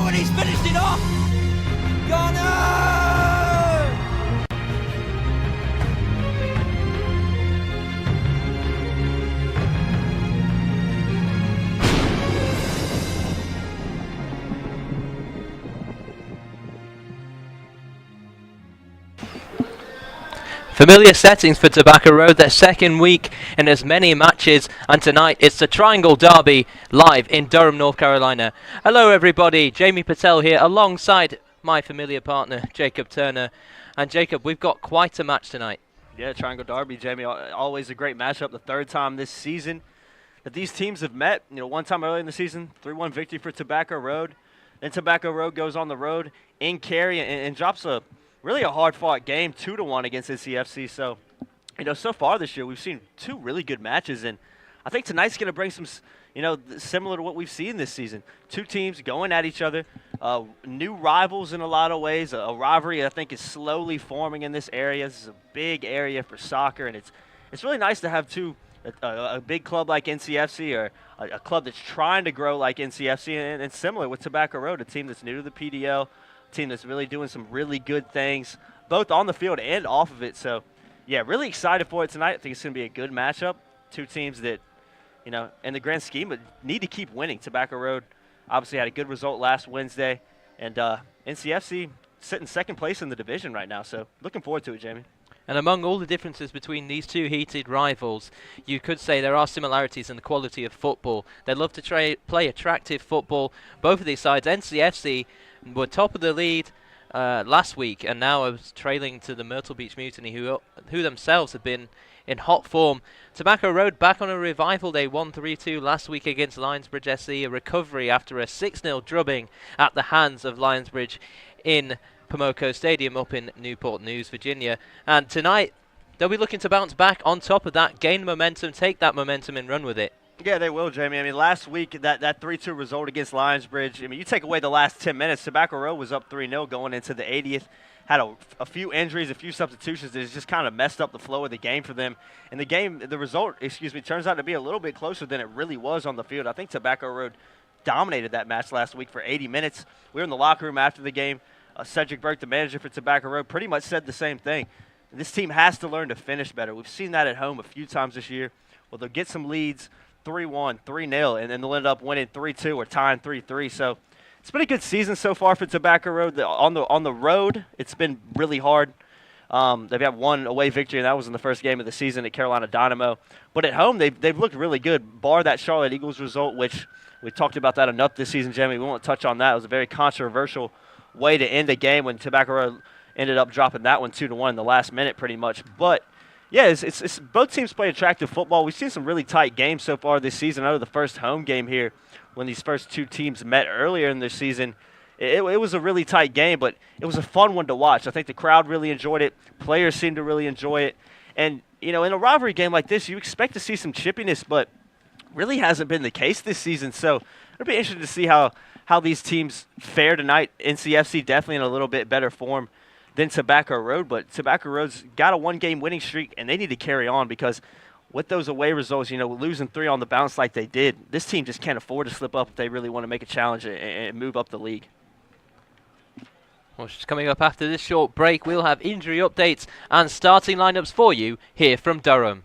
and he's finished it off! Gunner! Familiar settings for Tobacco Road, their second week in as many matches, and tonight it's the Triangle Derby live in Durham, North Carolina. Hello everybody, Jamie Patel here alongside my familiar partner Jacob Turner. And Jacob, we've got quite a match tonight. Yeah, Triangle Derby, Jamie, always a great matchup, the third time this season that these teams have met. You know, one time earlier in the season, 3-1 victory for Tobacco Road. Then Tobacco Road goes on the road in Cary and drops a really a hard-fought game, 2-1 against NCFC. So, you know, so far this year we've seen two really good matches, and I think tonight's going to bring some, you know, similar to what we've seen this season. Two teams going at each other, new rivals in a lot of ways. A rivalry I think is slowly forming in this area. This is a big area for soccer, and it's really nice to have a big club like NCFC or a club that's trying to grow like NCFC, and similar with Tobacco Road, a team that's new to the PDL, a team that's really doing some really good things, both on the field and off of it. So, yeah, really excited for it tonight. I think it's going to be a good matchup. Two teams that, you know, in the grand scheme, but need to keep winning. Tobacco Road obviously had a good result last Wednesday, and NCFC sitting second place in the division right now. So, looking forward to it, Jamie. And among all the differences between these two heated rivals, you could say there are similarities in the quality of football. They love to play attractive football. Both of these sides, NCFC, were top of the lead last week, and now are trailing to the Myrtle Beach Mutiny, who themselves have been in hot form. Tobacco Road back on a revival. They won 3-2 last week against Lionsbridge SC, a recovery after a 6-0 drubbing at the hands of Lionsbridge in Pomoco Stadium up in Newport News, Virginia. And tonight, they'll be looking to bounce back on top of that, gain momentum, take that momentum and run with it. Yeah, they will, Jamie. I mean, last week, that 3-2 result against Lionsbridge, I mean, you take away the last 10 minutes, Tobacco Road was up 3-0 going into the 80th. Had a few injuries, a few substitutions that has just kind of messed up the flow of the game for them. And the result, turns out to be a little bit closer than it really was on the field. I think Tobacco Road dominated that match last week for 80 minutes. We were in the locker room after the game. Cedric Burke, the manager for Tobacco Road, pretty much said the same thing. This team has to learn to finish better. We've seen that at home a few times this year. Well, they'll get some leads, 3-1, 3-0, and then they'll end up winning 3-2 or tying 3-3. So it's been a good season so far for Tobacco Road. On the road, it's been really hard. They've had one away victory, and that was in the first game of the season at Carolina Dynamo. But at home, they've looked really good, bar that Charlotte Eagles result, which we talked about that enough this season, Jamie. We won't touch on that. It was a very controversial way to end a game when Tobacco Road ended up dropping that one 2-1 in the last minute pretty much. But, yeah, it's both teams play attractive football. We've seen some really tight games so far this season. I know the first home game here when these first two teams met earlier in the season, it was a really tight game, but it was a fun one to watch. I think the crowd really enjoyed it. Players seemed to really enjoy it. And, you know, in a rivalry game like this, you expect to see some chippiness, but really hasn't been the case this season. So it'll be interesting to see how these teams fare tonight. NCFC definitely in a little bit better form than Tobacco Road, but Tobacco Road's got a one-game winning streak, and they need to carry on because with those away results, you know, losing 3 on the bounce like they did, this team just can't afford to slip up if they really want to make a challenge and move up the league. Well, just coming up after this short break, we'll have injury updates and starting lineups for you here from Durham.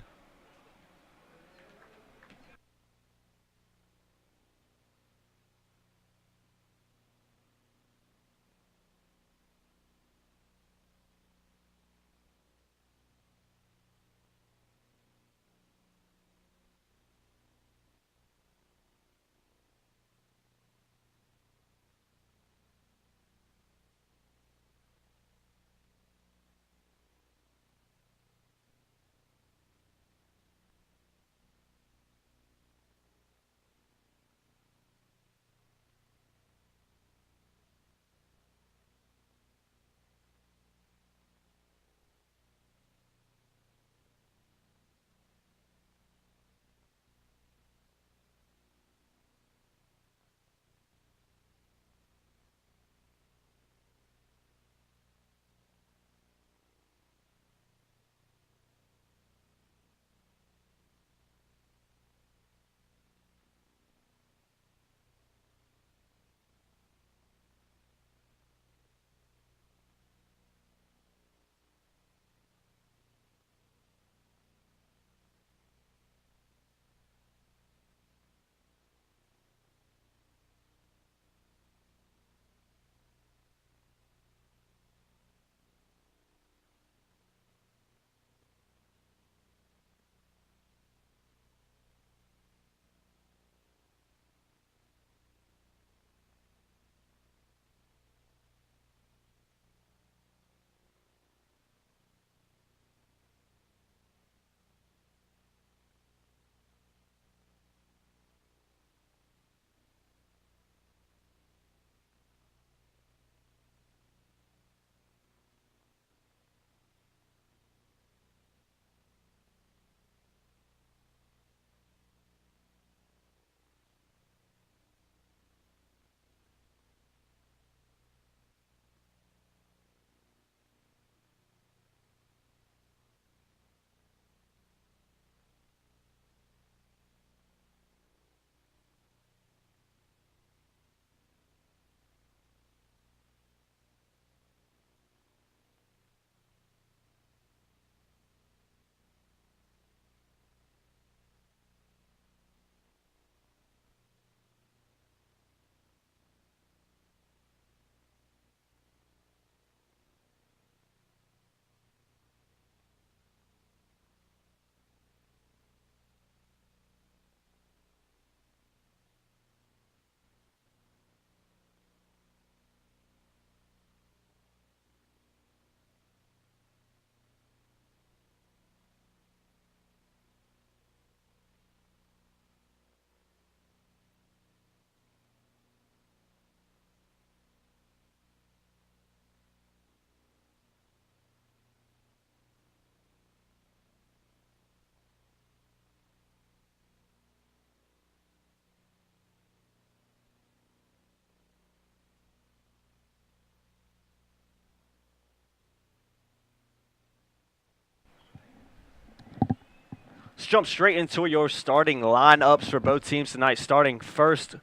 jump straight into your starting lineups for both teams tonight, starting first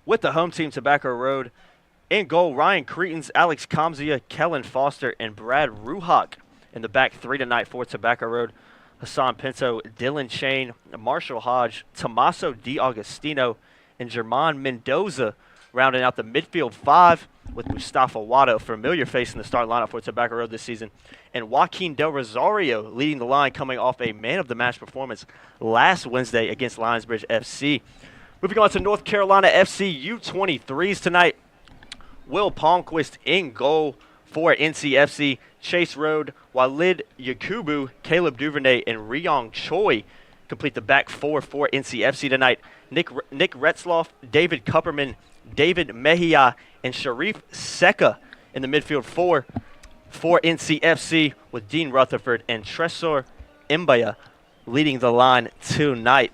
with the home team, Tobacco Road. In goal, Ryan Cretons, Alex Kamzia, Kellen Foster, and Brad Ruhak. In the back three tonight for Tobacco Road, Hassan Pinto, Dylan Shane, Marshall Hodge, Tommaso D'Agostino, and German Mendoza rounding out the midfield five, with Mustafa Wada, a familiar face in the starting lineup for Tobacco Road this season, and Joaquin Del Rosario leading the line, coming off a man-of-the-match performance last Wednesday against Lionsbridge FC. Moving on to North Carolina FC U23s tonight. Will Palmquist in goal for NCFC, Chase Road, Walid Yakubu, Caleb Duvernay, and Ryong Choi complete the back four for NCFC tonight. Nick Retzloff, David Kupperman, David Mejia, and Sharif Seka in the midfield four for NCFC, with Dean Rutherford and Tresor Mbaya leading the line tonight.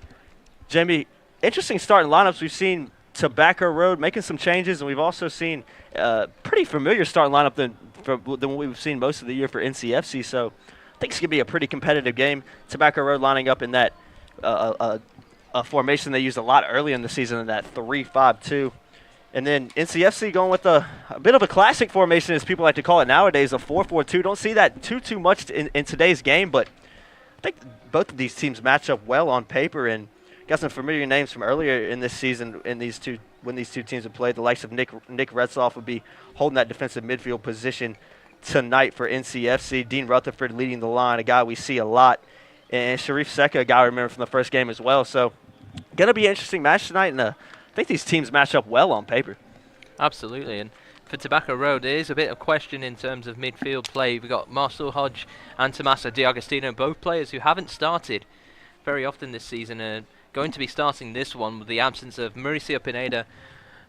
Jamie, interesting starting lineups. We've seen Tobacco Road making some changes, and we've also seen pretty familiar starting lineup than what we've seen most of the year for NCFC. So I think it's going to be a pretty competitive game. Tobacco Road lining up in that a formation they used a lot early in the season, in that 3-5-2. And then NCFC going with a bit of a classic formation, as people like to call it nowadays, a 4-4-2. Don't see that too much in today's game, but I think both of these teams match up well on paper, and got some familiar names from earlier in this season when these two teams have played. The likes of Nick Retzloff would be holding that defensive midfield position tonight for NCFC. Dean Rutherford leading the line, a guy we see a lot, and Sharif Seka, a guy I remember from the first game as well. So going to be an interesting match tonight, and I think these teams match up well on paper. Absolutely, and for Tobacco Road, there is a bit of question in terms of midfield play. We've got Marcel Hodge and Tommaso D'Agostino, both players who haven't started very often this season, and going to be starting this one with the absence of Mauricio Pineda,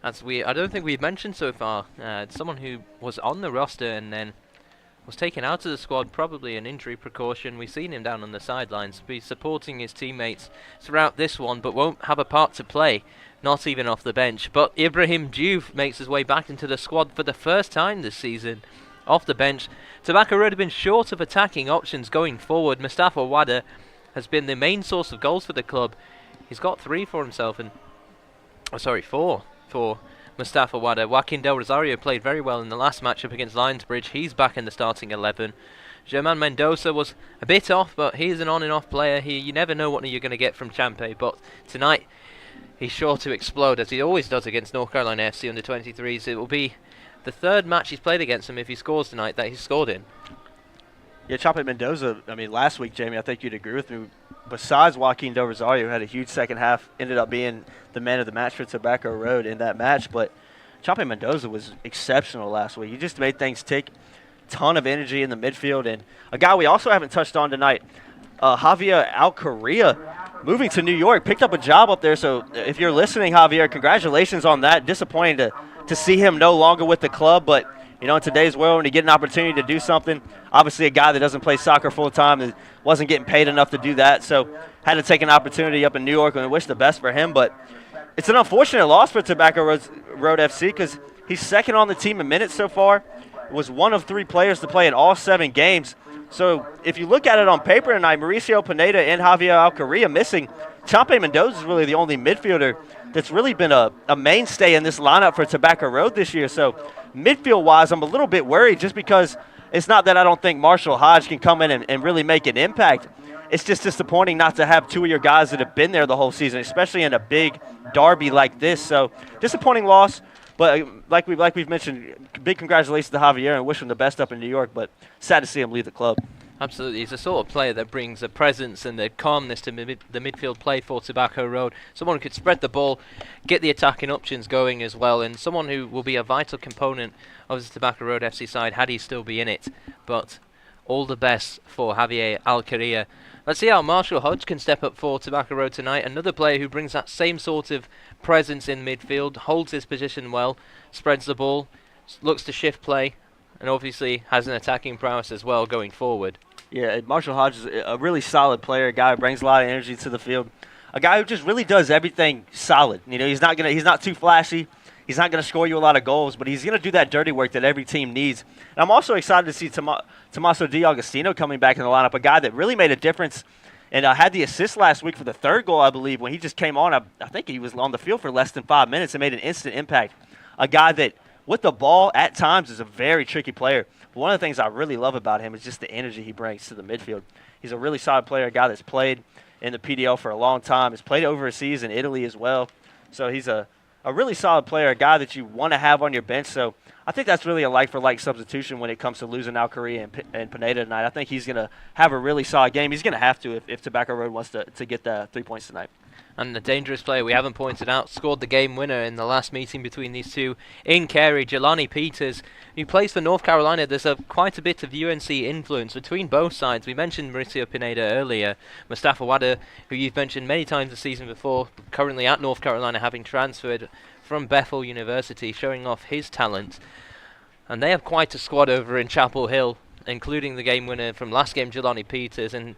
as I don't think we've mentioned so far. Someone who was on the roster and then was taken out of the squad, probably an injury precaution. We've seen him down on the sidelines, be supporting his teammates throughout this one, but won't have a part to play, not even off the bench. But Ibrahim Diouf makes his way back into the squad for the first time this season, off the bench. Tobacco Road have been short of attacking options going forward. Mustafa Wada has been the main source of goals for the club. He's got 3 for himself, and 4 for Mustafa Wada. Joaquin Del Rosario played very well in the last matchup against Lionsbridge. He's back in the starting 11. German Mendoza was a bit off, but he's an on and off player. You never know what you're going to get from Champe, but tonight he's sure to explode, as he always does against North Carolina FC under-23s. It will be the third match he's played against him, if he scores tonight, that he's scored in. Yeah, Champe Mendoza, I mean, last week, Jamie, I think you'd agree with me. Besides Joaquin Del Rosario, who had a huge second half, ended up being the man of the match for Tobacco Road in that match. But Champe Mendoza was exceptional last week. He just made things tick. Ton of energy in the midfield. And a guy we also haven't touched on tonight, Javier Alcaria, moving to New York, picked up a job up there. So if you're listening, Javier, congratulations on that. Disappointing to see him no longer with the club, but you know, in today's world, when you get an opportunity to do something, obviously a guy that doesn't play soccer full-time and wasn't getting paid enough to do that, so had to take an opportunity up in New York, and I wish the best for him. But it's an unfortunate loss for Tobacco Road FC, because he's second on the team in minutes so far. Was one of 3 players to play in all 7 games. So if you look at it on paper tonight, Mauricio Pineda and Javier Alcaria missing. Champe Mendoza is really the only midfielder that's really been a mainstay in this lineup for Tobacco Road this year. So midfield-wise, I'm a little bit worried, just because it's not that I don't think Marshall Hodge can come in and really make an impact. It's just disappointing not to have 2 of your guys that have been there the whole season, especially in a big derby like this. So disappointing loss, but like we've mentioned, big congratulations to Javier and wish him the best up in New York, but sad to see him leave the club. Absolutely. He's the sort of player that brings a presence and the calmness to the midfield play for Tobacco Road. Someone who could spread the ball, get the attacking options going as well, and someone who will be a vital component of the Tobacco Road FC side had he still be in it. But all the best for Javier Alcaria. Let's see how Marshall Hodge can step up for Tobacco Road tonight. Another player who brings that same sort of presence in midfield, holds his position well, spreads the ball, looks to shift play, and obviously has an attacking prowess as well going forward. Yeah, Marshall Hodge is a really solid player, a guy who brings a lot of energy to the field, a guy who just really does everything solid. You know, he's not too flashy. He's not going to score you a lot of goals, but he's going to do that dirty work that every team needs. And I'm also excited to see Tommaso D'Agostino coming back in the lineup, a guy that really made a difference and had the assist last week for the third goal, I believe, when he just came on. I think he was on the field for less than 5 minutes and made an instant impact. A guy that, with the ball, at times is a very tricky player. But one of the things I really love about him is just the energy he brings to the midfield. He's a really solid player, a guy that's played in the PDL for a long time. He's played overseas in Italy as well. So he's a really solid player, a guy that you want to have on your bench. So I think that's really a like-for-like substitution when it comes to losing Alcaria and Pineda tonight. I think he's going to have a really solid game. He's going to have to if Tobacco Road wants to get the 3 points tonight. And the dangerous player we haven't pointed out scored the game winner in the last meeting between these two in Carey, Jelani Peters, who plays for North Carolina. There's quite a bit of UNC influence between both sides. We mentioned Mauricio Pineda earlier, Mustafa Wada, who you've mentioned many times the season before, currently at North Carolina, having transferred from Bethel University, showing off his talent. And they have quite a squad over in Chapel Hill, including the game winner from last game, Jelani Peters. And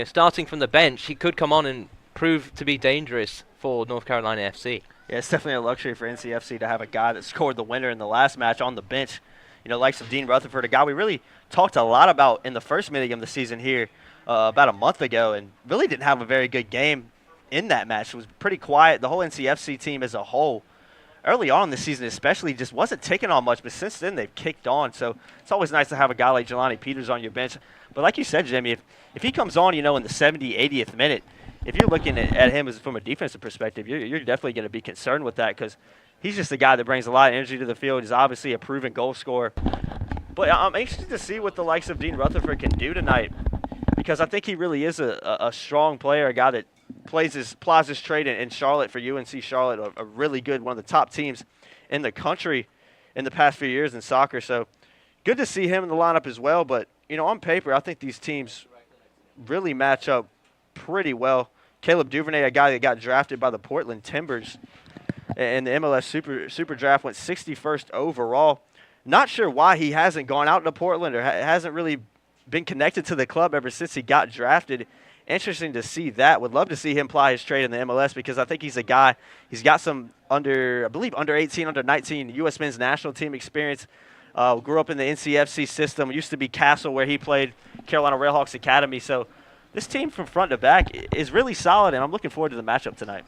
starting from the bench, he could come on and prove to be dangerous for North Carolina FC. Yeah, it's definitely a luxury for NCFC to have a guy that scored the winner in the last match on the bench. Likes of Dean Rutherford, a guy we really talked a lot about in the first meeting of the season here about a month ago, and really didn't have a very good game in that match. It was pretty quiet. The whole NCFC team as a whole, early on in the season especially, just wasn't taking on much, but since then they've kicked on. So it's always nice to have a guy like Jelani Peters on your bench. But like you said, Jimmy, if he comes on, in the 70th, 80th minute, if you're looking at him as from a defensive perspective, you're definitely going to be concerned with that because he's just a guy that brings a lot of energy to the field. He's obviously a proven goal scorer. But I'm anxious to see what the likes of Dean Rutherford can do tonight because I think he really is a strong player, a guy that plies his trade in Charlotte for UNC Charlotte, a really good, one of the top teams in the country in the past few years in soccer. So good to see him in the lineup as well. But, on paper, I think these teams really match up pretty well. Caleb Duvernay, a guy that got drafted by the Portland Timbers in the MLS Super Draft, went 61st overall. Not sure why he hasn't gone out to Portland or hasn't really been connected to the club ever since he got drafted. Interesting to see that. Would love to see him ply his trade in the MLS because I think he's a guy, he's got some under 18, under 19 U.S. men's national team experience. Grew up in the NCFC system. Used to be Castle where he played, Carolina Railhawks Academy. So this team from front to back is really solid, and I'm looking forward to the matchup tonight.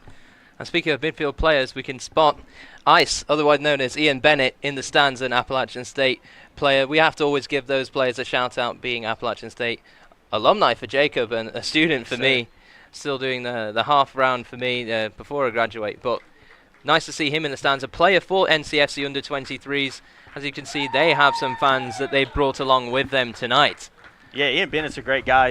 And speaking of midfield players, we can spot Ice, otherwise known as Ian Bennett, in the stands, an Appalachian State player. We have to always give those players a shout-out, being Appalachian State alumni for Jacob and a student for me. Still doing the half round for me before I graduate. But nice to see him in the stands, a player for NCFC under-23s. As you can see, they have some fans that they've brought along with them tonight. Yeah, Ian Bennett's a great guy.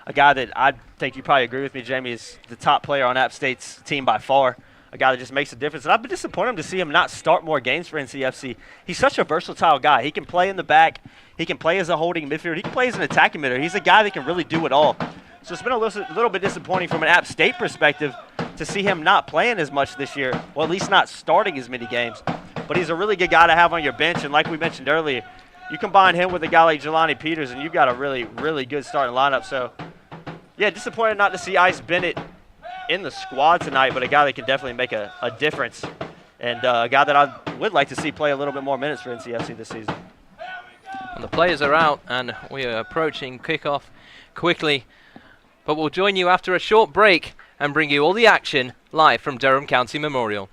A guy that I think you probably agree with me, Jamie, is the top player on App State's team by far. A guy that just makes a difference. And I've been disappointed to see him not start more games for NCFC. He's such a versatile guy. He can play in the back. He can play as a holding midfielder. He can play as an attacking midfielder. He's a guy that can really do it all. So it's been a little bit disappointing from an App State perspective to see him not playing as much this year, well, at least not starting as many games. But he's a really good guy to have on your bench. And like we mentioned earlier, you combine him with a guy like Jelani Peters, and you've got a really, really good starting lineup. So, yeah, disappointed not to see Ice Bennett in the squad tonight, but a guy that can definitely make a difference. And a guy that I would like to see play a little bit more minutes for NCFC this season. And the players are out, and we are approaching kickoff quickly. But we'll join you after a short break and bring you all the action live from Durham County Memorial.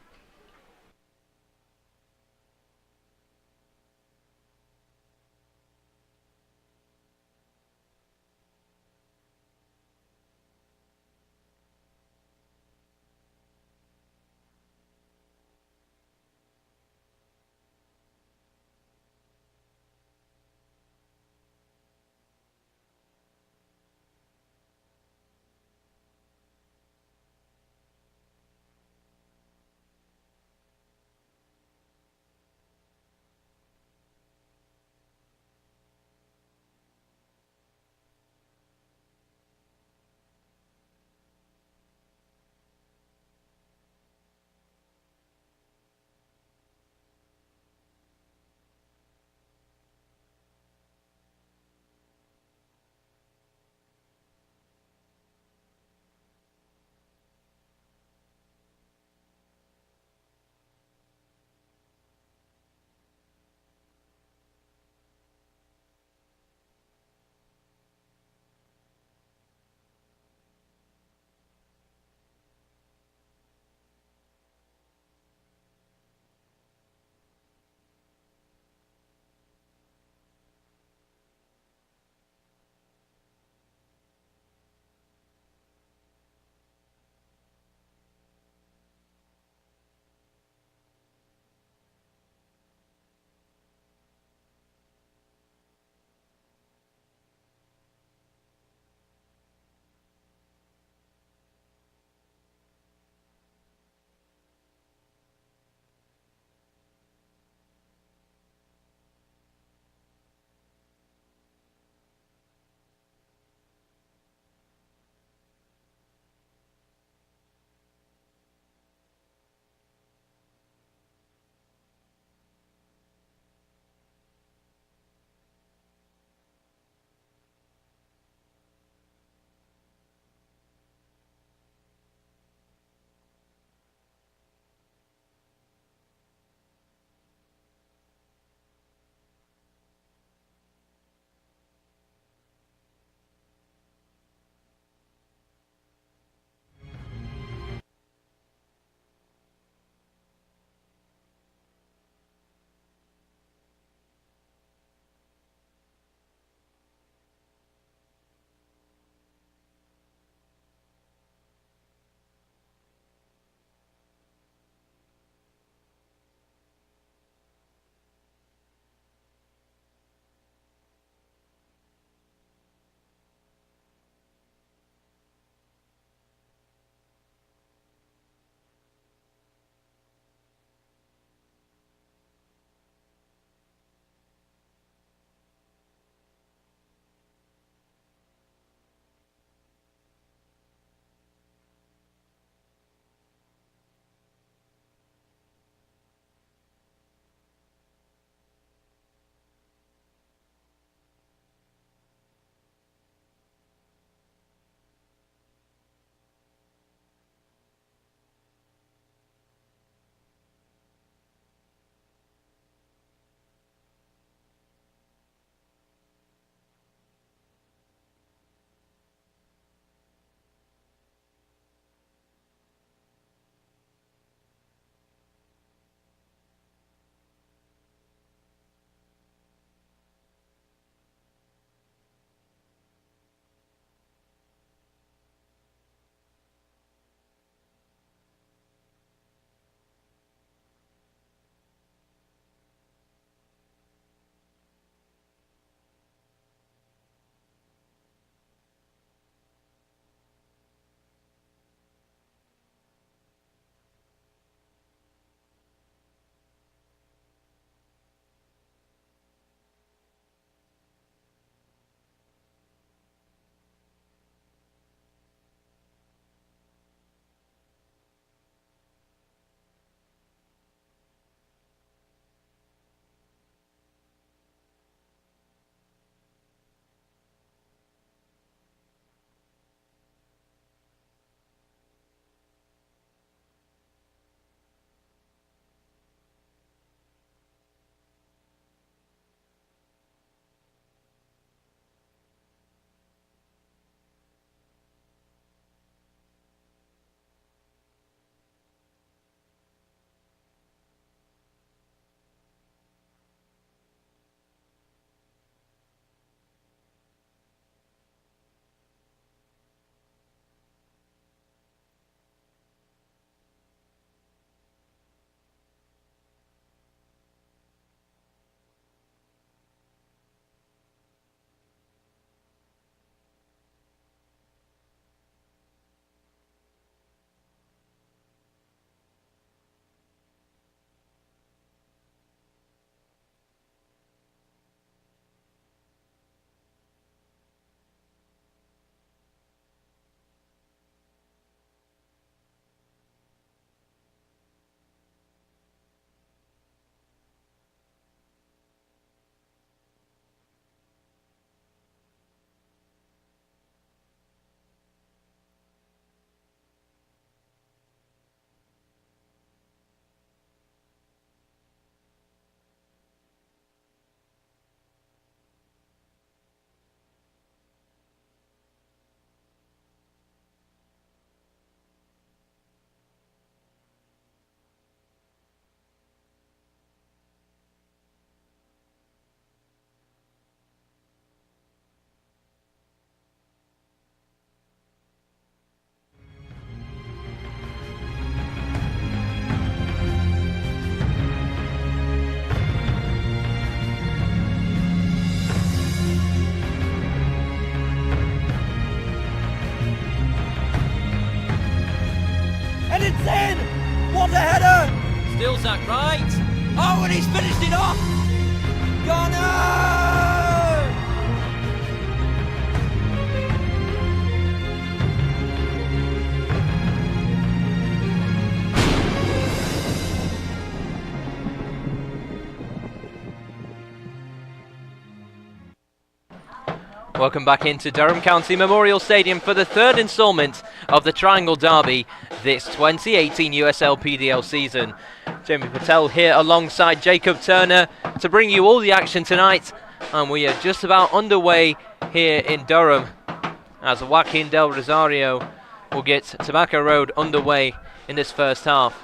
feels that right. Oh, and he's finished it off. Ghana! Welcome back into Durham County Memorial Stadium for the third instalment of the Triangle Derby this 2018 USL PDL season. Jamie Patel here alongside Jacob Turner to bring you all the action tonight, and we are just about underway here in Durham as Joaquin Del Rosario will get Tobacco Road underway in this first half.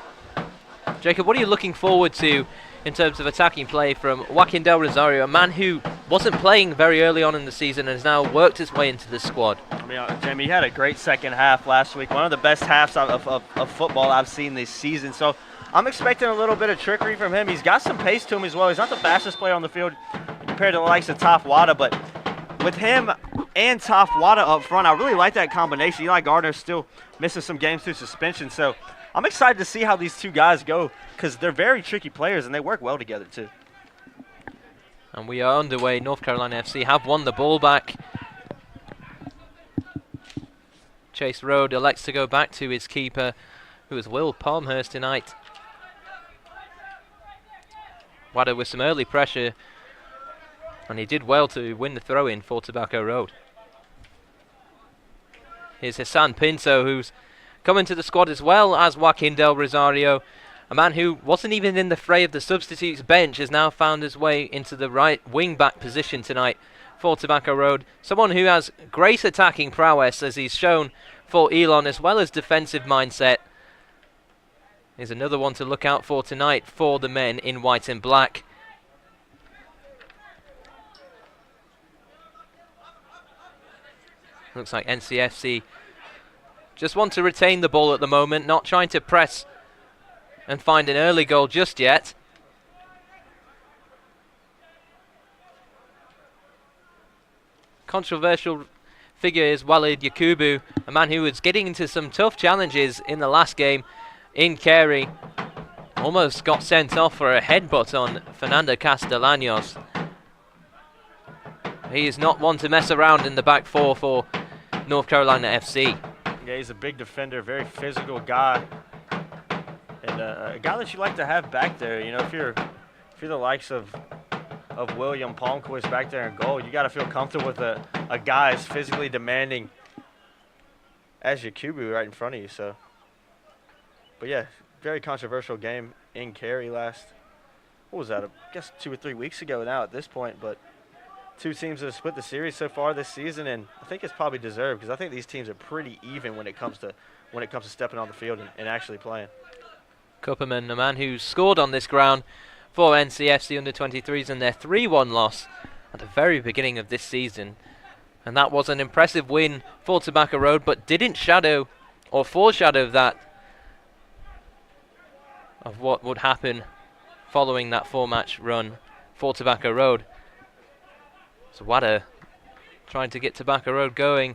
Jacob, what are you looking forward to in terms of attacking play from Joaquin Del Rosario, a man who wasn't playing very early on in the season and has now worked his way into the squad? I mean, Jamie, he had a great second half last week, one of the best halves of football I've seen this season. So I'm expecting a little bit of trickery from him. He's got some pace to him as well. He's not the fastest player on the field compared to the likes of Toph Wada, but with him and Toph Wada up front, I really like that combination. Eli Gardner's still missing some games through suspension, so I'm excited to see how these two guys go because they're very tricky players and they work well together too. And we are underway. North Carolina FC have won the ball back. Chase Road elects to go back to his keeper, who is Will Palmhurst tonight. Wada with some early pressure, and he did well to win the throw-in for Tobacco Road. Here's Hassan Pinto, who's coming to the squad as well as Joaquin Del Rosario. A man who wasn't even in the fray of the substitutes bench has now found his way into the right wing-back position tonight for Tobacco Road. Someone who has great attacking prowess, as he's shown for Elon, as well as defensive mindset. Here's another one to look out for tonight for the men in white and black. Looks like NCFC just want to retain the ball at the moment, not trying to press and find an early goal just yet. Controversial figure is Walid Yakubu, a man who was getting into some tough challenges in the last game in Carey. Almost got sent off for a headbutt on Fernando Castellanos. He is not one to mess around in the back four for North Carolina FC. Yeah, he's a big defender, very physical guy. And a guy that you like to have back there. You know, if you're the likes of William Palmquist back there in goal, you got to feel comfortable with a guy as physically demanding as Yakubu right in front of you. So, but yeah, very controversial game in Cary last. What was that? I guess 2 or 3 weeks ago now at this point. But two teams that have split the series so far this season, and I think it's probably deserved because I think these teams are pretty even when it comes to stepping on the field and actually playing. Kupperman, a man who scored on this ground for NCFC under-23s in their 3-1 loss at the very beginning of this season. And that was an impressive win for Tobacco Road, but didn't shadow or foreshadow that of what would happen following that 4-match run for Tobacco Road. So Wada trying to get Tobacco Road going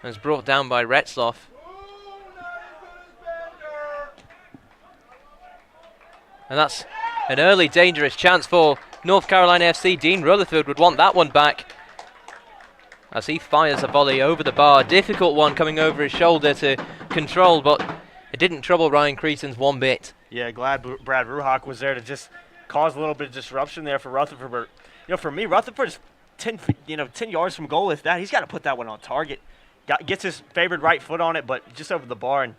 and is brought down by Retzloff. And that's an early dangerous chance for North Carolina FC. Dean Rutherford would want that one back as he fires a volley over the bar. Difficult one coming over his shoulder to control, but it didn't trouble Ryan Creason's one bit. Yeah, glad Brad Ruhak was there to just cause a little bit of disruption there for Rutherford. But, you know, for me, Rutherford's 10 yards from goal. If that, he's got to put that one on target. Gets his favored right foot on it, but just over the bar. And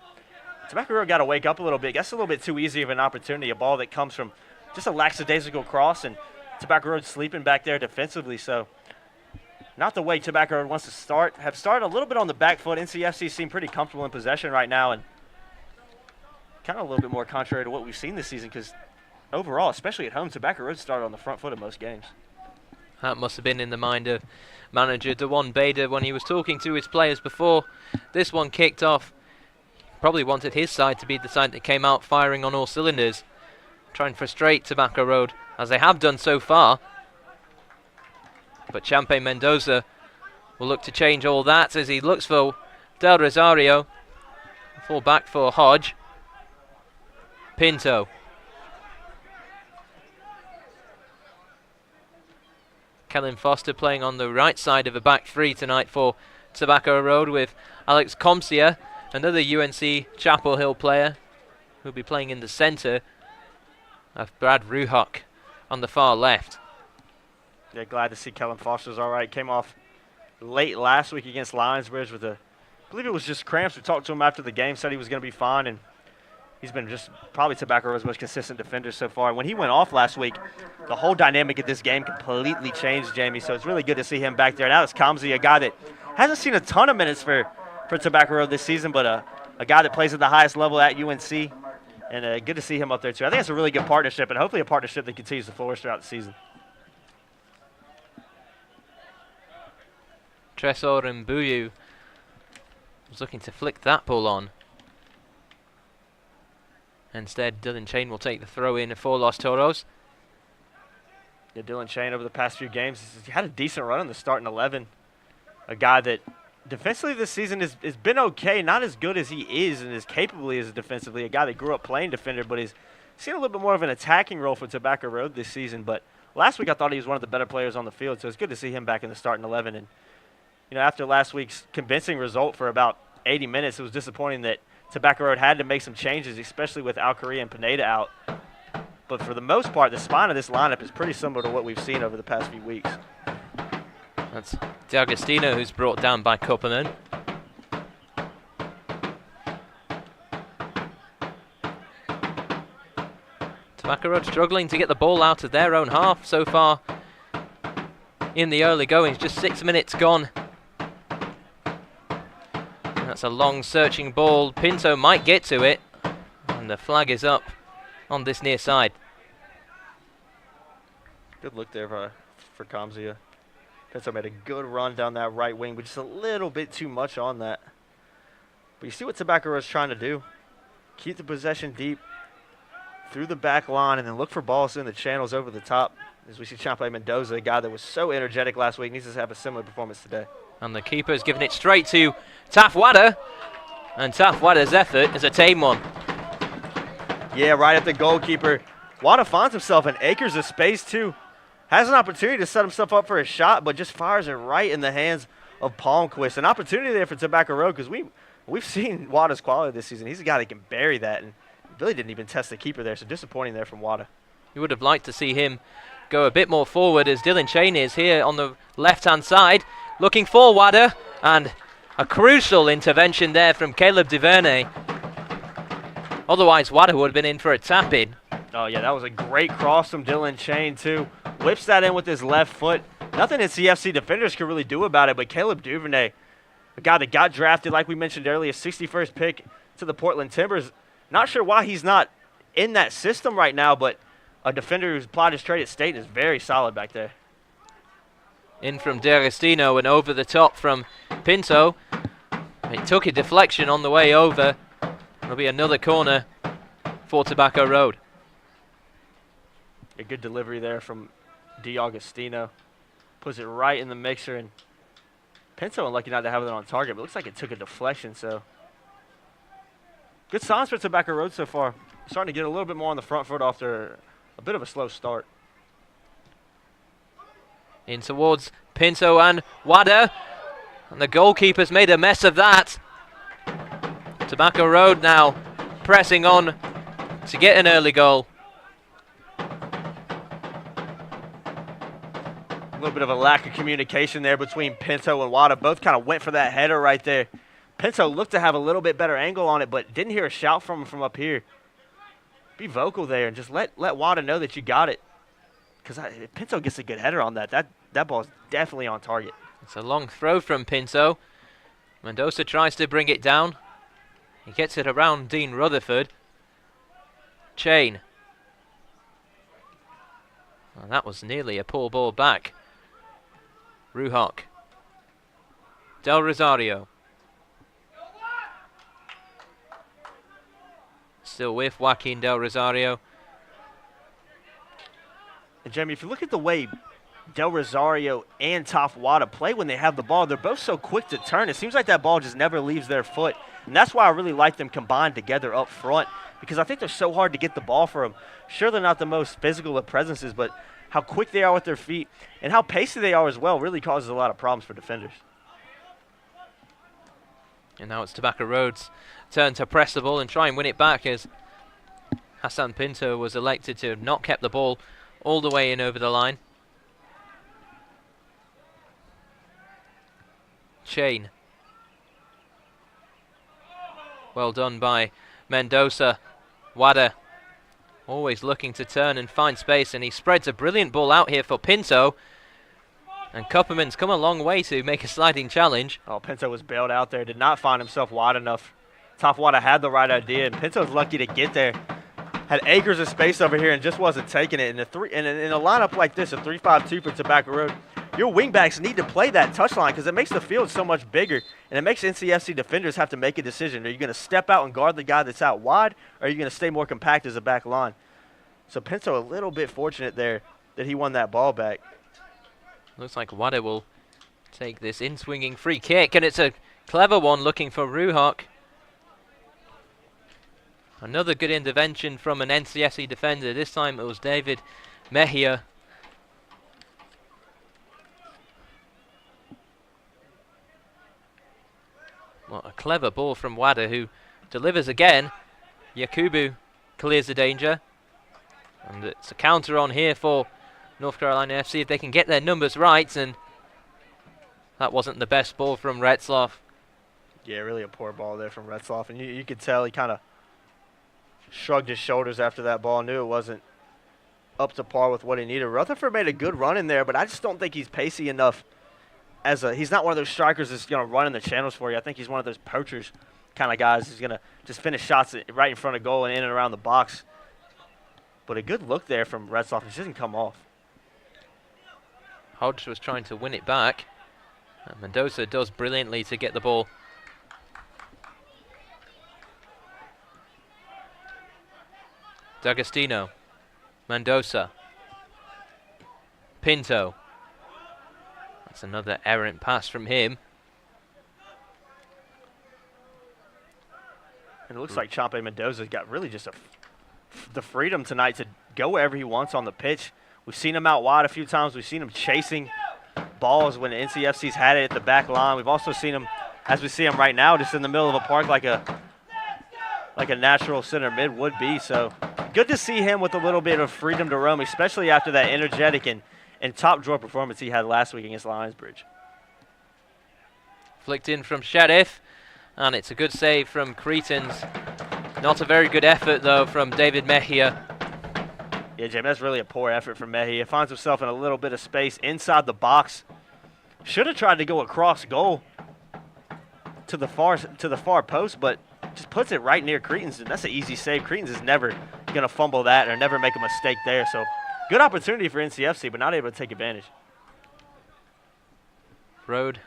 Tobacco Road got to wake up a little bit. That's a little bit too easy of an opportunity. A ball that comes from just a lackadaisical cross, and Tobacco Road sleeping back there defensively. So not the way Tobacco Road wants to start. Have started a little bit on the back foot. NCFC seem pretty comfortable in possession right now, and kind of a little bit more contrary to what we've seen this season because overall, especially at home, Tobacco Road started on the front foot in most games. That must have been in the mind of manager DeJuan Bader when he was talking to his players before this one kicked off. Probably wanted his side to be the side that came out firing on all cylinders, trying to frustrate Tobacco Road, as they have done so far. But Champe Mendoza will look to change all that as he looks for Del Rosario. Full back for Hodge. Pinto. Kellen Foster playing on the right side of a back three tonight for Tobacco Road, with Alex Comsia, another UNC Chapel Hill player, who'll be playing in the centre, of Brad Ruhock on the far left. Yeah, glad to see Kellen Foster's all right. Came off late last week against Lionsbridge with I believe it was just cramps. We talked to him after the game, said he was going to be fine, and he's been just probably Tobacco Road's most consistent defender so far. When he went off last week, the whole dynamic of this game completely changed, Jamie, so it's really good to see him back there. And Alex Comsey, a guy that hasn't seen a ton of minutes for Tobacco Road this season, but a guy that plays at the highest level at UNC, and good to see him up there too. I think it's a really good partnership, and hopefully a partnership that continues to flourish throughout the season. Tresor Mbuyu was looking to flick that ball on. Instead, Dylan Chain will take the throw in for Los Toros. Yeah, Dylan Chain over the past few games, he had a decent run in the starting 11. A guy that defensively this season has been okay, not as good as he is and as capable he is defensively. A guy that grew up playing defender, but he's seen a little bit more of an attacking role for Tobacco Road this season. But last week I thought he was one of the better players on the field, so it's good to see him back in the starting 11. And after last week's convincing result for about 80 minutes, it was disappointing that Tobacco Road had to make some changes, especially with Alcaria and Pineda out. But for the most part, the spine of this lineup is pretty similar to what we've seen over the past few weeks. That's D'Agostino, who's brought down by Kupperman. Tobacco Road struggling to get the ball out of their own half so far in the early goings. Just 6 minutes gone. That's a long searching ball. Pinto might get to it, and the flag is up on this near side. Good look there for Comzia. Pinto made a good run down that right wing, but just a little bit too much on that. But you see what Tobacco Road's trying to do. Keep the possession deep through the back line and then look for balls in the channels over the top. As we see Champlain Mendoza, a guy that was so energetic last week, needs to have a similar performance today. And the keeper's giving it straight to Taf Wada. And Taf Wada's effort is a tame one. Yeah, right at the goalkeeper. Wada finds himself in acres of space too. Has an opportunity to set himself up for a shot, but just fires it right in the hands of Palmquist. An opportunity there for Tobacco Road, because we've seen Wada's quality this season. He's a guy that can bury that, and really didn't even test the keeper there, so disappointing there from Wada. You would have liked to see him go a bit more forward, as Dylan Chain is here on the left-hand side, looking for Wada, and a crucial intervention there from Caleb DuVernay. Otherwise, Wada would have been in for a tap-in. Oh, yeah, that was a great cross from Dylan Chain, too. Whips that in with his left foot. Nothing NCFC defenders could really do about it, but Caleb DuVernay, a guy that got drafted, like we mentioned earlier, 61st pick to the Portland Timbers. Not sure why he's not in that system right now, but a defender who's applied his trade at State is very solid back there. In from D'Agostino and over the top from Pinto. It took a deflection on the way over. It'll be another corner for Tobacco Road. A good delivery there from D'Agostino. Puts it right in the mixer, and Pinto unlucky not to have it on target, but looks like it took a deflection, so good signs for Tobacco Road so far. Starting to get a little bit more on the front foot after a bit of a slow start. In towards Pinto and Wada. And the goalkeeper's made a mess of that. Tobacco Road now pressing on to get an early goal. A little bit of a lack of communication there between Pinto and Wada. Both kind of went for that header right there. Pinto looked to have a little bit better angle on it, but didn't hear a shout from him from up here. Be vocal there and just let Wada know that you got it. Because if Pinto gets a good header on that ball's definitely on target. It's a long throw from Pinto. Mendoza tries to bring it down. He gets it around Dean Rutherford. Chain. Well, that was nearly a poor ball back. Ruhock. Del Rosario. Still with Joaquin Del Rosario. And Jamie, if you look at the way Del Rosario and Taf Wada play when they have the ball, they're both so quick to turn. It seems like that ball just never leaves their foot. And that's why I really like them combined together up front, because I think they're so hard to get the ball for them. Sure, they're not the most physical of presences, but how quick they are with their feet, and how pacey they are as well really causes a lot of problems for defenders. And now it's Tobacco Road's turn to press the ball and try and win it back, as Hassan Pinto was elected to have not kept the ball all the way in over the line. Chain. Well done by Mendoza. Wada always looking to turn and find space, and he spreads a brilliant ball out here for Pinto. And Kupperman's come a long way to make a sliding challenge. Oh, Pinto was bailed out there, did not find himself wide enough. Top Wada had the right idea, and Pinto's lucky to get there. Had acres of space over here and just wasn't taking it. In a lineup like this, a 3-5-2 for Tobacco Road, your wingbacks need to play that touchline because it makes the field so much bigger, and it makes NCFC defenders have to make a decision. Are you going to step out and guard the guy that's out wide, or are you going to stay more compact as a back line? So Pinto a little bit fortunate there that he won that ball back. Looks like Wada will take this in-swinging free kick, and it's a clever one looking for Ruhok. Another good intervention from an NCFC defender. This time it was David Mejia. What a clever ball from Wada, who delivers again. Yakubu clears the danger. And it's a counter on here for North Carolina FC if they can get their numbers right. And that wasn't the best ball from Retzloff. Yeah, really a poor ball there from Retzloff. And you could tell he kind of shrugged his shoulders after that ball, knew it wasn't up to par with what he needed. Rutherford made a good run in there, but I just don't think he's pacey enough. He's not one of those strikers that's going to run in the channels for you. I think he's one of those poachers kind of guys who's going to just finish shots right in front of goal and in and around the box. But a good look there from Retzloff. It doesn't come off. Hodge was trying to win it back. And Mendoza does brilliantly to get the ball. D'Agostino. Mendoza. Pinto. That's another errant pass from him. And it looks like Champe Mendoza's got really just the freedom tonight to go wherever he wants on the pitch. We've seen him out wide a few times. We've seen him chasing balls when the NCFC's had it at the back line. We've also seen him, as we see him right now, just in the middle of a park like a natural center mid would be. So good to see him with a little bit of freedom to roam, especially after that energetic and top drawer performance he had last week against Lionsbridge. Flicked in from Sheriff, and it's a good save from Cretans. Not a very good effort, though, from David Mejia. Yeah, Jim, that's really a poor effort from Mejia. Finds himself in a little bit of space inside the box. Should have tried to go across goal to the far post, but just puts it right near Cretans, and that's an easy save. Cretans is never going to fumble that or never make a mistake there. So good opportunity for NCFC, but not able to take advantage. Road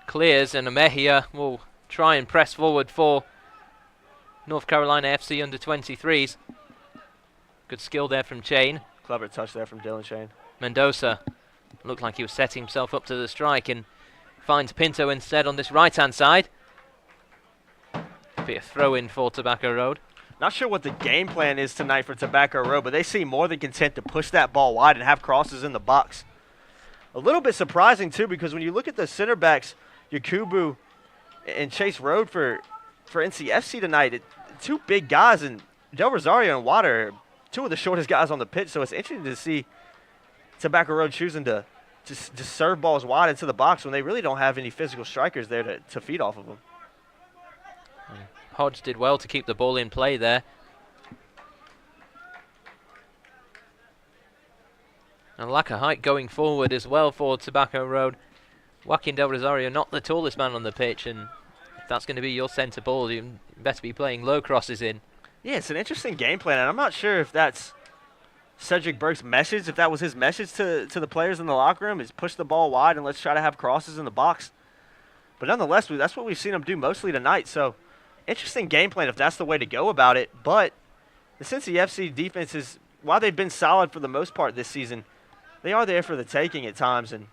clears, and Mejia will try and press forward for North Carolina FC under 23s. Good skill there from Chain. Clever touch there from Dylan Chain. Mendoza looked like he was setting himself up to the strike and finds Pinto instead on this right-hand side. Be a throw-in for Tobacco Road. Not sure what the game plan is tonight for Tobacco Road, but they seem more than content to push that ball wide and have crosses in the box. A little bit surprising, too, because when you look at the center backs, Yakubu and Chase Road for NCFC tonight, two big guys, and Del Rosario and Water are two of the shortest guys on the pitch, so it's interesting to see Tobacco Road choosing to just serve balls wide into the box when they really don't have any physical strikers there to feed off of them. Hodge did well to keep the ball in play there. And lack of height going forward as well for Tobacco Road. Joaquin Del Rosario, not the tallest man on the pitch, and if that's going to be your centre ball, you better be playing low crosses in. Yeah, it's an interesting game plan, and I'm not sure if that's Cedric Burke's message, if that was his message to the players in the locker room, is push the ball wide and let's try to have crosses in the box. But nonetheless, that's what we've seen him do mostly tonight, so interesting game plan if that's the way to go about it. But the Cincy FC defense is, while they've been solid for the most part this season, they are there for the taking at times, and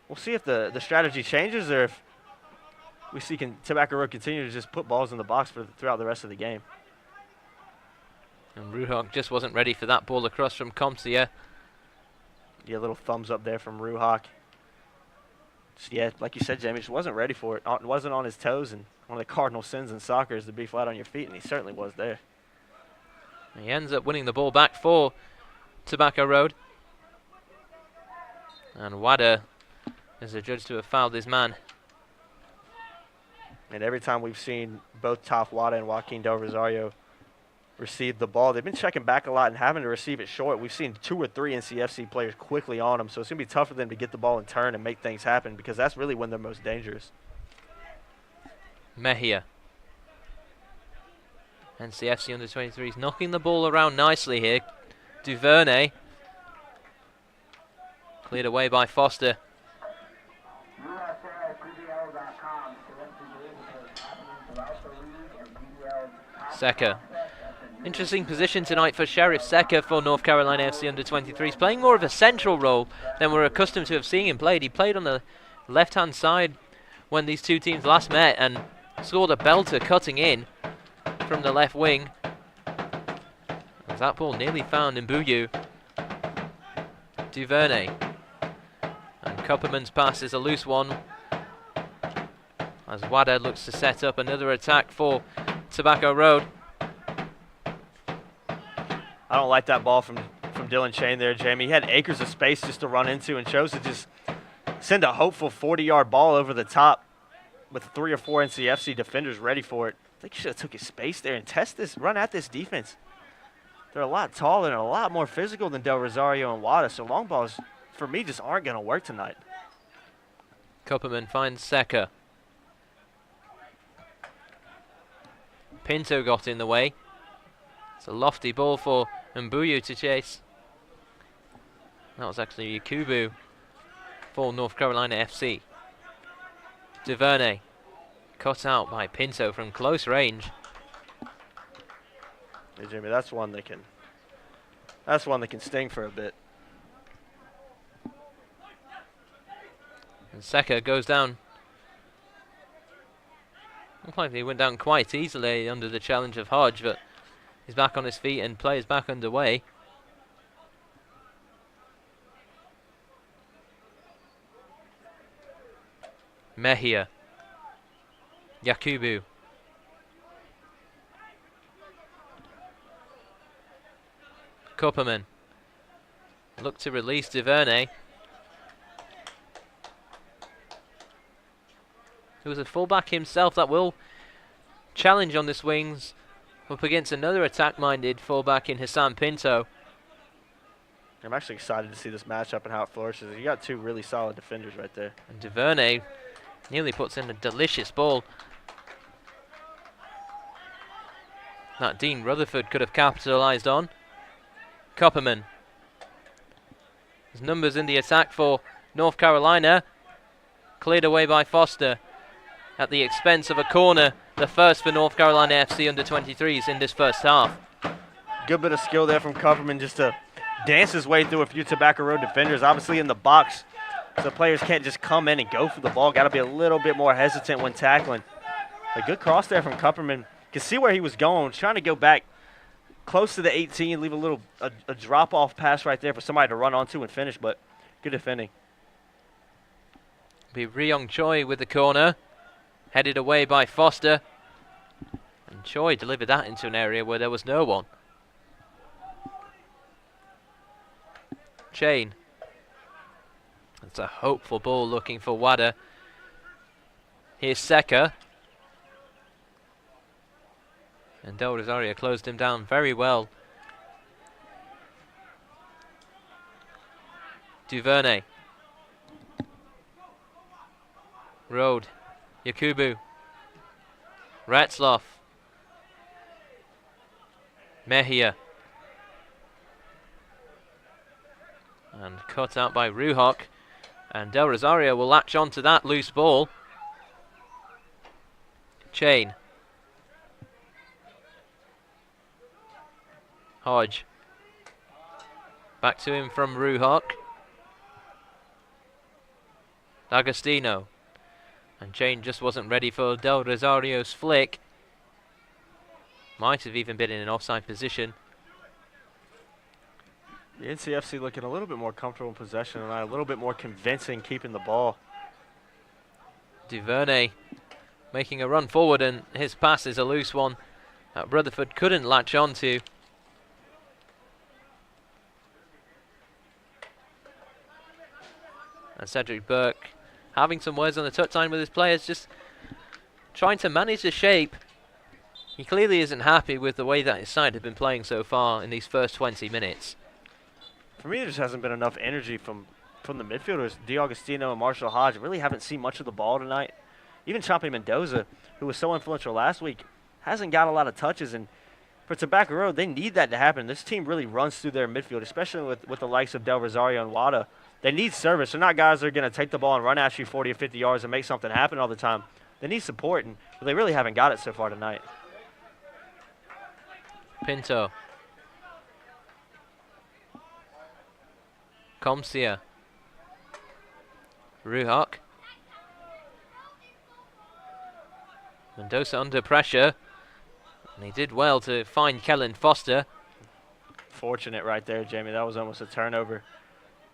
we'll see if the strategy changes or if we see Tobacco Road continue to just put balls in the box throughout the rest of the game. And Ruhok just wasn't ready for that ball across from Comsia. Yeah, little thumbs up there from Ruhak. Yeah, like you said, Jamie, just wasn't ready for it. Wasn't on his toes, and one of the cardinal sins in soccer is to be flat on your feet, and he certainly was there. He ends up winning the ball back for Tobacco Road. And Wada is adjudged to have fouled his man. And every time we've seen both Toph Wada and Joaquin Del Rosario receive the ball, they've been checking back a lot and having to receive it short. We've seen 2 or 3 NCFC players quickly on them, so it's going to be tough for them to get the ball and turn and make things happen because that's really when they're most dangerous. Mejia. NCFC under 23s knocking the ball around nicely here. Duvernay. Cleared away by Foster. Seka. Interesting position tonight for Sheriff Seka for North Carolina FC under 23s. Playing more of a central role than we're accustomed to have seeing him played. He played on the left-hand side when these two teams last met and scored a belter cutting in from the left wing. As that ball nearly found Mbuyu. Duvernay. And Kupperman's pass is a loose one. As Wada looks to set up another attack for Tobacco Road. I don't like that ball from Dylan Chain there, Jamie. He had acres of space just to run into and chose to just send a hopeful 40-yard ball over the top with 3 or 4 NCFC defenders ready for it. I think he should have took his space there and run at this defense. They're a lot taller and a lot more physical than Del Rosario and Wada, so long balls, for me, just aren't going to work tonight. Kupperman finds Seka. Pinto got in the way. It's a lofty ball for Mbuyu to chase. That was actually Yakubu for North Carolina FC. Duvernay cut out by Pinto from close range. Hey, Jimmy, that's one that can sting for a bit. And Seka goes down. Looked like he went down quite easily under the challenge of Hodge, but he's back on his feet and play is back underway. Mejia. Yakubu. Kupperman. Look to release Duvernay. Who was a fullback himself that will challenge on the swings up against another attack-minded fullback in Hassan Pinto. I'm actually excited to see this matchup and how it flourishes. You got 2 really solid defenders right there. And Duvernay nearly puts in a delicious ball that Dean Rutherford could have capitalised on. Kupperman. His numbers in the attack for North Carolina. Cleared away by Foster at the expense of a corner, the first for North Carolina FC under 23s in this first half. Good bit of skill there from Kupperman just to dance his way through a few Tobacco Road defenders, obviously in the box, so players can't just come in and go for the ball. Got to be a little bit more hesitant when tackling. A good cross there from Kupperman. You can see where he was going, trying to go back close to the 18, leave a drop-off pass right there for somebody to run onto and finish, but good defending. Be Ryong Choi with the corner. Headed away by Foster. And Choi delivered that into an area where there was no one. Chain. It's a hopeful ball looking for Wada. Here's Seka. And Del Rosario closed him down very well. Duvernay. Road. Yakubu. Ratzloff. Mejia. And cut out by Ruhok. And Del Rosario will latch on to that loose ball. Chain. Hodge. Back to him from Ruhok. D'Agostino. And Chain just wasn't ready for Del Rosario's flick. Might have even been in an offside position. The NCFC looking a little bit more comfortable in possession tonight, a little bit more convincing keeping the ball. Duvernay making a run forward, and his pass is a loose one that Rutherford couldn't latch on to. And Cedric Burke having some words on the touchline with his players, just trying to manage the shape. He clearly isn't happy with the way that his side have been playing so far in these first 20 minutes. For me, there just hasn't been enough energy from the midfielders. D'Agostino and Marshall Hodge really haven't seen much of the ball tonight. Even Chompy Mendoza, who was so influential last week, hasn't got a lot of touches. And for Tobacco Road, they need that to happen. This team really runs through their midfield, especially with the likes of Del Rosario and Wada. They need service. They're not guys that are going to take the ball and run at you 40 or 50 yards and make something happen all the time. They need support, and they really haven't got it so far tonight. Pinto. Comsia. Ruhak. Mendoza under pressure. And he did well to find Kellen Foster. Fortunate right there, Jamie. That was almost a turnover.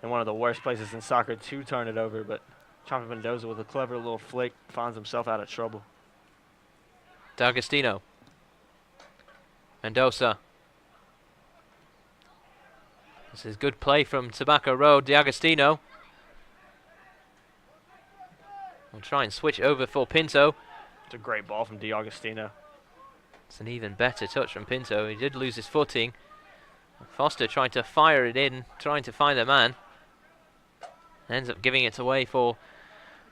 In one of the worst places in soccer to turn it over, but Chompy Mendoza with a clever little flick finds himself out of trouble. D'Agostino. Mendoza. This is good play from Tobacco Road. D'Agostino will try and switch over for Pinto. It's a great ball from D'Agostino. It's an even better touch from Pinto. He did lose his footing. Foster trying to fire it in, trying to find the man. Ends up giving it away for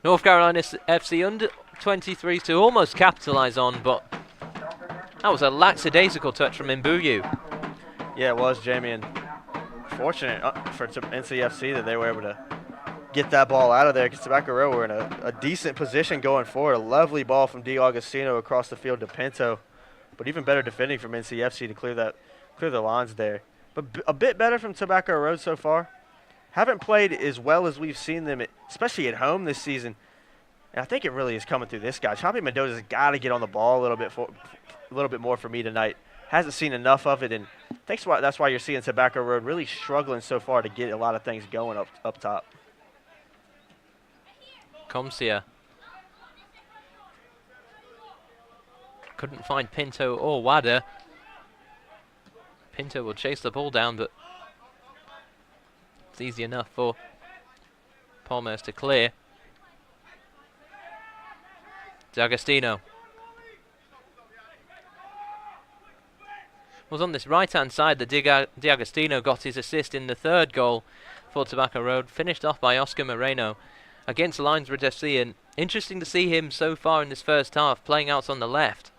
North Carolina FC under 23s to almost capitalise on, but that was a lackadaisical touch from Mbuyu. Yeah, it was, Jamie, and fortunate for NCFC that they were able to get that ball out of there, because Tobacco Road were in a decent position going forward. A lovely ball from D'Agostino across the field to Pinto, but even better defending from NCFC to clear the lines there. But a bit better from Tobacco Road so far. Haven't played as well as we've seen them, especially at home this season. And I think it really is coming through this guy. Chompy Mendoza's got to get on the ball a little bit more for me tonight. Hasn't seen enough of it, and that's why you're seeing Tobacco Road really struggling so far to get a lot of things going up top. Comsia. Couldn't find Pinto or Wada. Pinto will chase the ball down, but it's easy enough for Palmers to clear. D'Agostino. Was on this right-hand side that D'Agostino got his assist in the third goal for Tobacco Road, finished off by Oscar Moreno against Linesbridge FC, and interesting to see him so far in this first half playing out on the left.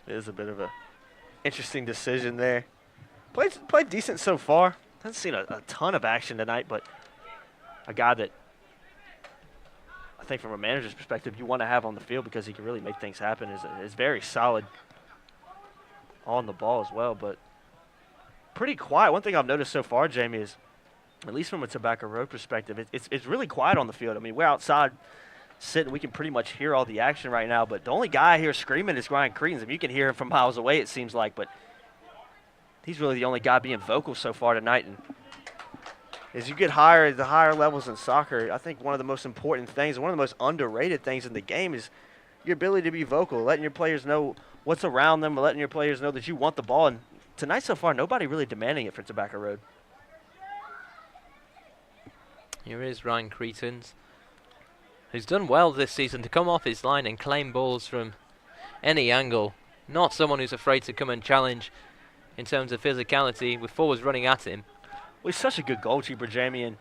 It is a bit of a interesting decision there. Played decent so far. Hasn't seen a ton of action tonight, but a guy that I think from a manager's perspective you want to have on the field because he can really make things happen is very solid on the ball as well, but pretty quiet. One thing I've noticed so far, Jamie, is at least from a Tobacco Road perspective, it's really quiet on the field. I mean, we're outside sitting. We can pretty much hear all the action right now, but the only guy here screaming is Ryan Cretans. I mean, you can hear him from miles away, it seems like, but he's really the only guy being vocal so far tonight. And as you get the higher levels in soccer, I think one of the most important things, one of the most underrated things in the game is your ability to be vocal, letting your players know what's around them, letting your players know that you want the ball. And tonight so far, nobody really demanding it for Tobacco Road. Here is Ryan Cretans, who's done well this season to come off his line and claim balls from any angle. Not someone who's afraid to come and challenge in terms of physicality with forwards running at him. Well, he's such a good goalkeeper, Jamie, and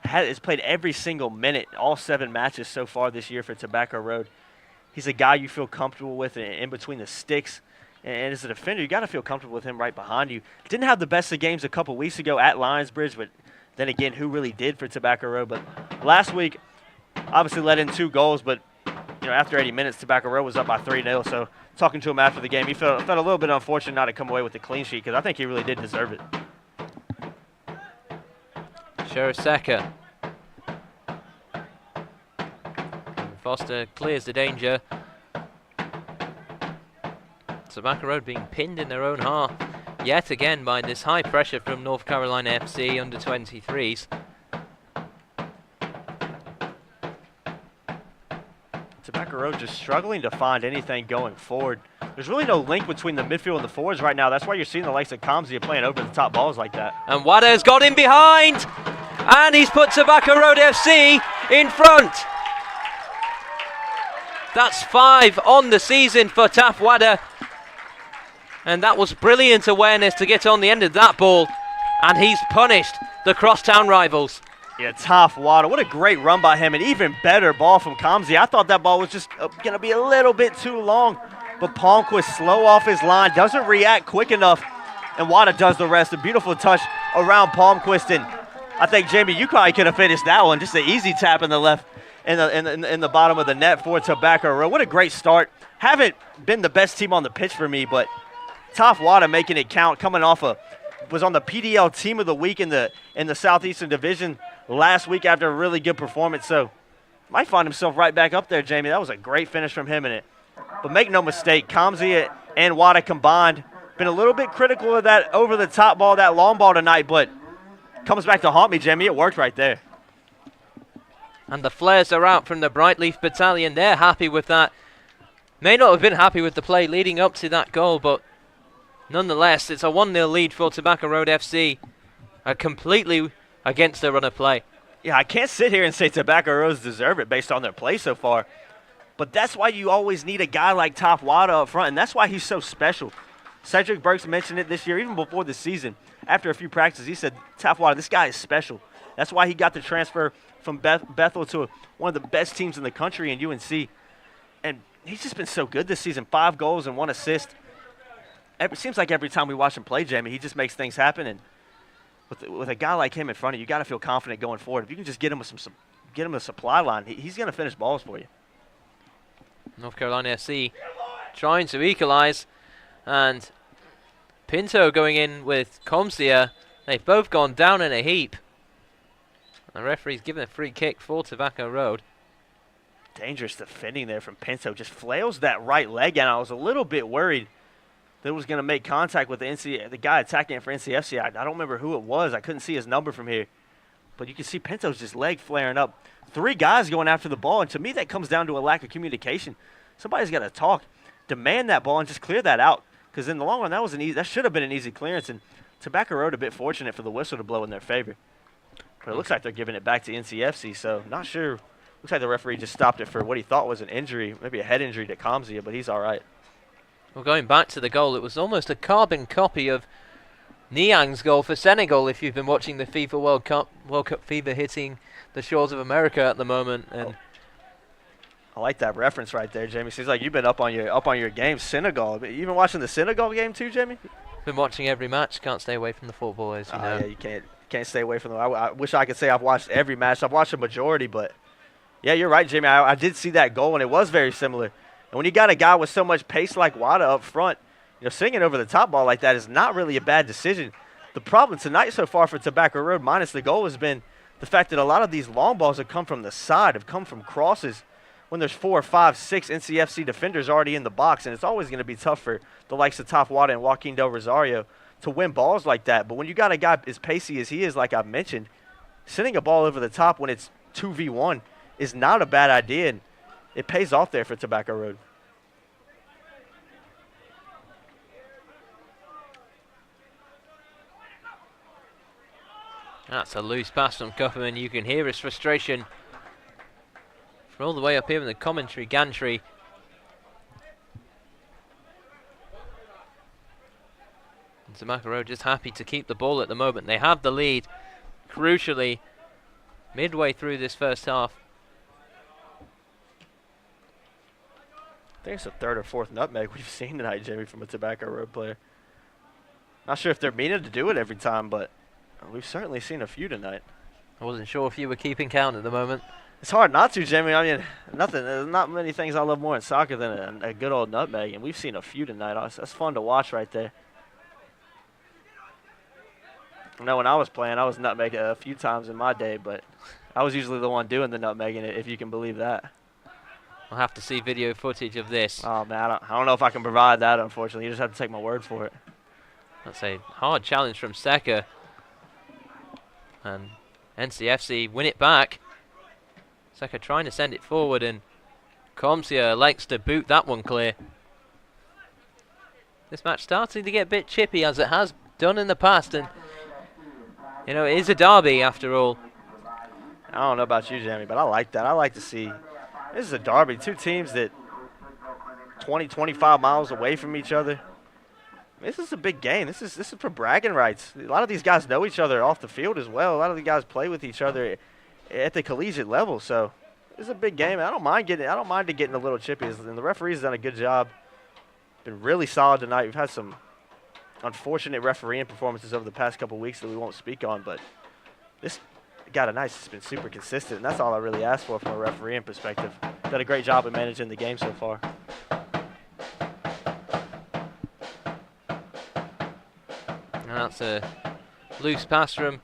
has played every single minute, all 7 matches so far this year for Tobacco Road. He's a guy you feel comfortable with in between the sticks. And as a defender, you got to feel comfortable with him right behind you. Didn't have the best of games a couple weeks ago at Linesbridge, but then again, who really did for Tobacco Road? But last week, obviously let in 2 goals, but after 80 minutes, Tobacco Road was up by 3-0. So talking to him after the game, he felt a little bit unfortunate not to come away with the clean sheet because I think he really did deserve it. Shiriseka. Foster clears the danger. Tobacco Road being pinned in their own half yet again by this high pressure from North Carolina FC under 23s. Tobacco Road just struggling to find anything going forward. There's really no link between the midfield and the forwards right now. That's why you're seeing the likes of Kamzia playing over the top balls like that. And Wada's got in behind, and he's put Tobacco Road FC in front. That's 5 on the season for Taff Wada. And that was brilliant awareness to get on the end of that ball. And he's punished the crosstown rivals. Yeah, Taff Wada. What a great run by him. An even better ball from Kamzi. I thought that ball was just going to be a little bit too long. But Palmquist slow off his line. Doesn't react quick enough. And Wada does the rest. A beautiful touch around Palmquist. And I think, Jamie, you probably could have finished that one. Just an easy tap in the left. In the bottom of the net for Tobacco Road. What a great start. Haven't been the best team on the pitch for me, but Taff Wada making it count, coming off was on the PDL Team of the Week in the Southeastern Division last week after a really good performance. So might find himself right back up there, Jamie. That was a great finish from him in it. But make no mistake, Kamzi and Wada combined been a little bit critical of that over the top ball, that long ball tonight, but comes back to haunt me, Jamie. It worked right there. And the flares are out from the Brightleaf Battalion. They're happy with that. May not have been happy with the play leading up to that goal, but nonetheless, it's a 1-0 lead for Tobacco Road FC. Completely against their run of play. Yeah, I can't sit here and say Tobacco Roads deserve it based on their play so far. But that's why you always need a guy like Taff Wada up front, and that's why he's so special. Cedric Burks mentioned it this year, even before the season. After a few practices, he said, Taff Wada, this guy is special. That's why he got the transfer from Bethel to one of the best teams in the country in UNC. And he's just been so good this season. 5 goals and 1 assist. It seems like every time we watch him play, Jamie, he just makes things happen. And with a guy like him in front of you, you got to feel confident going forward. If you can just get him a supply line, he's going to finish balls for you. North Carolina FC trying to equalize. And Pinto going in with Comsia. They've both gone down in a heap. The referee's given a free kick for Tobacco Road. Dangerous defending there from Pinto. Just flails that right leg, and I was a little bit worried that it was going to make contact with the guy attacking it for NCFC. I don't remember who it was. I couldn't see his number from here. But you can see Pinto's just leg flaring up. 3 guys going after the ball, and to me that comes down to a lack of communication. Somebody's got to talk, demand that ball, and just clear that out. Because in the long run, that should have been an easy clearance, and Tobacco Road a bit fortunate for the whistle to blow in their favor. But it looks like they're giving it back to NCFC, so not sure. Looks like the referee just stopped it for what he thought was an injury, maybe a head injury to Kamzia, but he's all right. Well, going back to the goal, it was almost a carbon copy of Niang's goal for Senegal, if you've been watching the FIFA World Cup fever hitting the shores of America at the moment. And I like that reference right there, Jamie. Seems like you've been up on your game, Senegal. You been watching the Senegal game too, Jamie? Been watching every match. Can't stay away from the football, as you know. Yeah, you can't stay away from them. I wish I could say I've watched every match. I've watched a majority, but yeah, you're right, Jamie. I did see that goal, and it was very similar. And when you got a guy with so much pace like Wada up front, singing over the top ball like that is not really a bad decision. The problem tonight so far for Tobacco Road, minus the goal, has been the fact that a lot of these long balls have come from the side, have come from crosses when there's 4, 5, 6 NCFC defenders already in the box, and it's always going to be tough for the likes of Taff Wada and Joaquin Del Rosario to win balls like that. But when you got a guy as pacey as he is, like I've mentioned, sending a ball over the top when it's 2v1 is not a bad idea, and it pays off there for Tobacco Road. That's a loose pass from Kupperman. You can hear his frustration from all the way up here in the commentary gantry. And Tobacco Road just happy to keep the ball at the moment. They have the lead, crucially, midway through this first half. I think it's the 3rd or 4th nutmeg we've seen tonight, Jamie, from a Tobacco Road player. Not sure if they're meaning to do it every time, but we've certainly seen a few tonight. I wasn't sure if you were keeping count at the moment. It's hard not to, Jamie. I mean, there's not many things I love more in soccer than a good old nutmeg, and we've seen a few tonight. That's fun to watch right there. I know when I was playing, I was nutmeg a few times in my day, but I was usually the one doing the nutmegging, if you can believe that. I'll have to see video footage of this. Oh, man, I don't know if I can provide that, unfortunately. You just have to take my word for it. That's a hard challenge from Seka. And NCFC win it back. Seka trying to send it forward, and Comsia likes to boot that one clear. This match starting to get a bit chippy, as it has done in the past, and you know, it is a derby after all. I don't know about you, Jamie, but I like that. I like to see this is a derby. Two teams that 20, 25 miles away from each other. This is a big game. This is for bragging rights. A lot of these guys know each other off the field as well. A lot of the guys play with each other at the collegiate level. So this is a big game. I don't mind it getting a little chippy. And the referee's done a good job. Been really solid tonight. We've had some unfortunate refereeing performances over the past couple of weeks that we won't speak on, but this guy tonight's just been super consistent, and that's all I really asked for from a refereeing perspective. Done a great job of managing the game so far. And that's a loose pass from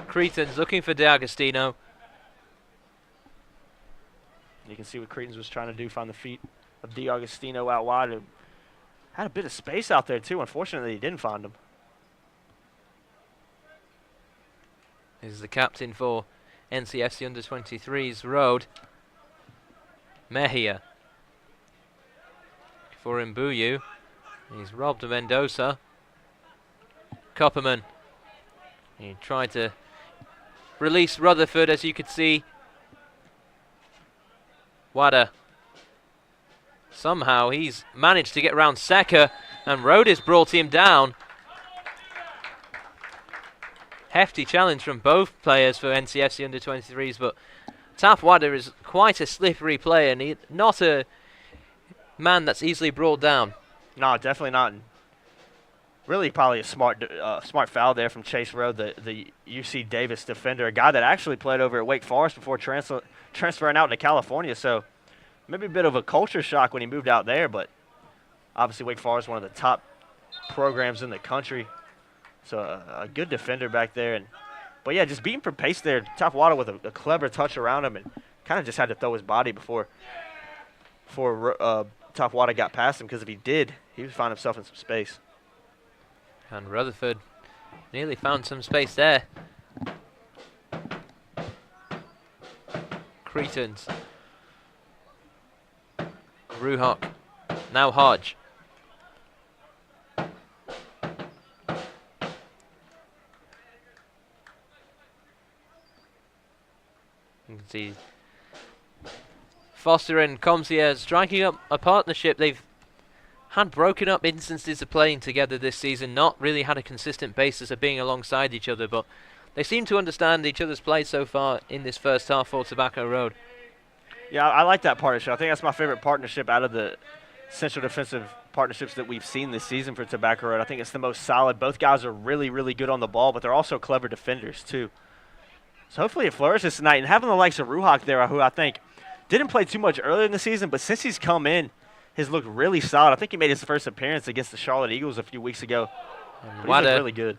Cretans looking for D'Agostino. You can see what Cretans was trying to do, find the feet of D'Agostino out wide. And had a bit of space out there too. Unfortunately, he didn't find him. This is the captain for NCFC Under-23's Road. Mejia for Mbuyu. He's robbed of Mendoza. Copperman. He tried to release Rutherford, as you could see. Wada. Somehow he's managed to get around Seka, and Road has brought him down. Hefty challenge from both players for NCFC Under-23s, but Taf Wada is quite a slippery player, and not a man that's easily brought down. No, definitely not. Really probably a smart foul there from Chase Road, the UC Davis defender, a guy that actually played over at Wake Forest before transferring out to California. So maybe a bit of a culture shock when he moved out there, but obviously Wake Forest is one of the top programs in the country. So a good defender back there. But yeah, just beating for pace there. Taf Wada with a clever touch around him, and kind of just had to throw his body before Taf Wada got past him, because if he did, he would find himself in some space. And Rutherford nearly found some space there. Cretans. Ruhok. Now Hodge. You can see Foster and Comsia striking up a partnership. They've had broken up instances of playing together this season, not really had a consistent basis of being alongside each other, but they seem to understand each other's play so far in this first half for Tobacco Road. Yeah, I like that partnership. I think that's my favorite partnership out of the central defensive partnerships that we've seen this season for Tobacco Road. I think it's the most solid. Both guys are really, really good on the ball, but they're also clever defenders too. So hopefully it flourishes tonight. And having the likes of Ruhok there, who I think didn't play too much earlier in the season, but since he's come in, has looked really solid. I think he made his first appearance against the Charlotte Eagles a few weeks ago. But he's looked really good.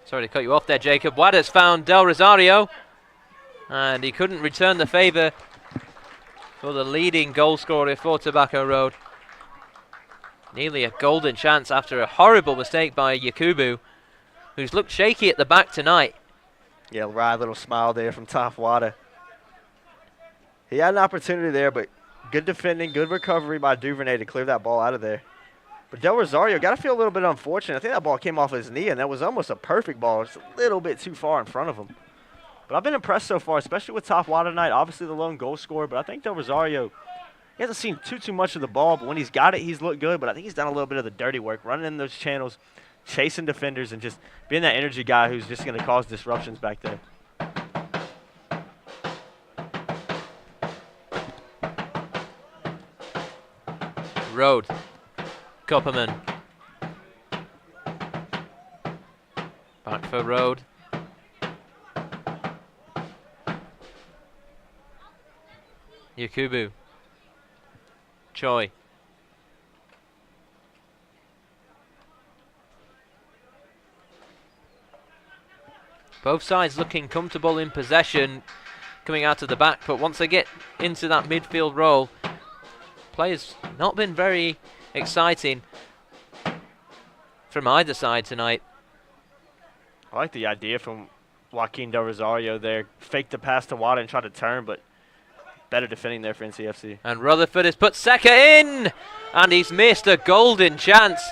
Sorry to cut you off there, Jacob. Wada's found Del Rosario, and he couldn't return the favor for the leading goal scorer for Tobacco Road. Nearly a golden chance after a horrible mistake by Yakubu, who's looked shaky at the back tonight. Yeah, right little smile there from Taf Wada. He had an opportunity there, but good defending, good recovery by Duvernay to clear that ball out of there. But Del Rosario got to feel a little bit unfortunate. I think that ball came off his knee, and that was almost a perfect ball. It's a little bit too far in front of him. But I've been impressed so far, especially with Taf Wada tonight. Obviously the lone goal scorer, but I think Del Rosario, he hasn't seen too much of the ball, but when he's got it, he's looked good. But I think he's done a little bit of the dirty work, running in those channels, chasing defenders, and just being that energy guy who's just going to cause disruptions back there. Road. Copperman. Back for Road. Yakubu. Choi. Both sides looking comfortable in possession coming out of the back, but once they get into that midfield role, play's not been very exciting from either side tonight. I like the idea from Joaquin Del Rosario there. Fake the pass to Wada and try to turn, but better defending there for NCFC. And Rutherford has put Seka in, and he's missed a golden chance.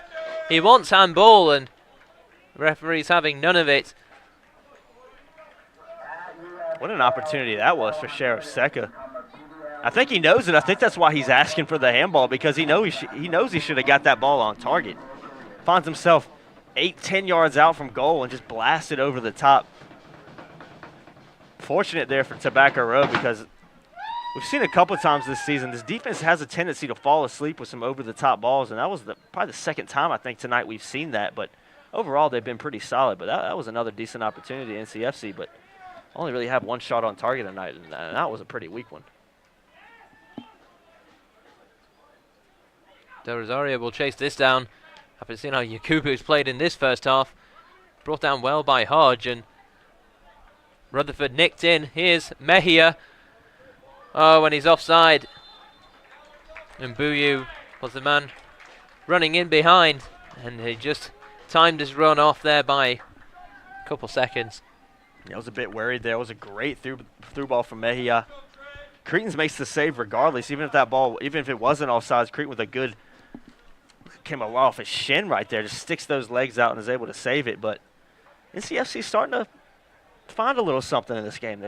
He wants handball, and the referee's having none of it. What an opportunity that was for Sheriff Seka. I think he knows it. I think that's why he's asking for the handball, because he knows he should have got that ball on target. Finds himself 8-10 yards out from goal and just blasted over the top. Fortunate there for Tobacco Road, because we've seen a couple times this season this defense has a tendency to fall asleep with some over-the-top balls, and that was probably the second time I think tonight we've seen that. But overall, they've been pretty solid. But that was another decent opportunity, NCFC, but only really had one shot on target tonight, and that was a pretty weak one. Del Rosario will chase this down. Haven't seen how Yakubu's played in this first half. Brought down well by Hodge, and Rutherford nicked in. Here's Mejia. Oh, and he's offside. And Buyu was the man running in behind, and he just timed his run off there by a couple seconds. I was a bit worried there. It was a great through ball from Mejia. Cretans makes the save regardless, even if it wasn't offsides. Cretan with a good, came off his shin right there, just sticks those legs out and is able to save it. But NCFC starting to find a little something in this game.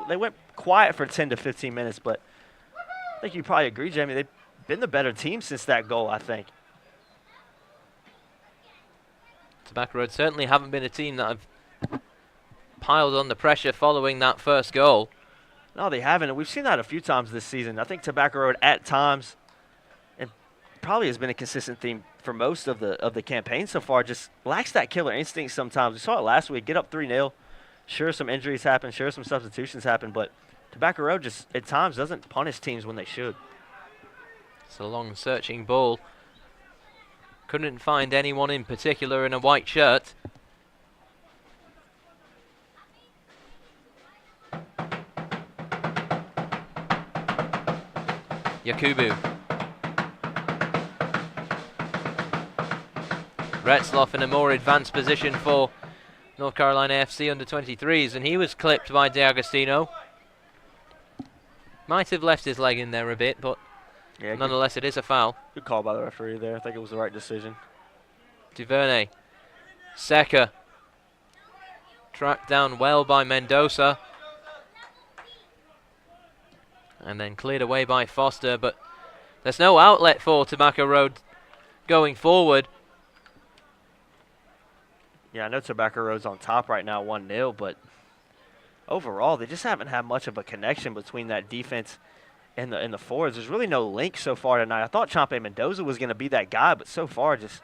They went quiet for 10 to 15 minutes, but I think you probably agree, Jamie, they've been the better team since that goal, I think. Tobacco Road certainly haven't been a team that have piled on the pressure following that first goal. No, they haven't, and we've seen that a few times this season. I think Tobacco Road at times, and probably has been a consistent theme for most of the campaign so far, just lacks that killer instinct sometimes. We saw it last week, get up 3-0. Sure, some injuries happen, sure, some substitutions happen, but Tobacco Road just at times doesn't punish teams when they should. It's a long searching ball. Couldn't find anyone in particular in a white shirt. Yakubu. Retzloff in a more advanced position for North Carolina FC under-23s, and he was clipped by D'Agostino. Might have left his leg in there a bit, but yeah, nonetheless it is a foul. Good call by the referee there. I think it was the right decision. Duvernay. Seka. Tracked down well by Mendoza. And then cleared away by Foster, but there's no outlet for Tobacco Road going forward. Yeah, I know Tobacco Road's on top right now, 1-0, but overall, they just haven't had much of a connection between that defense and the forwards. There's really no link so far tonight. I thought Champe Mendoza was going to be that guy, but so far just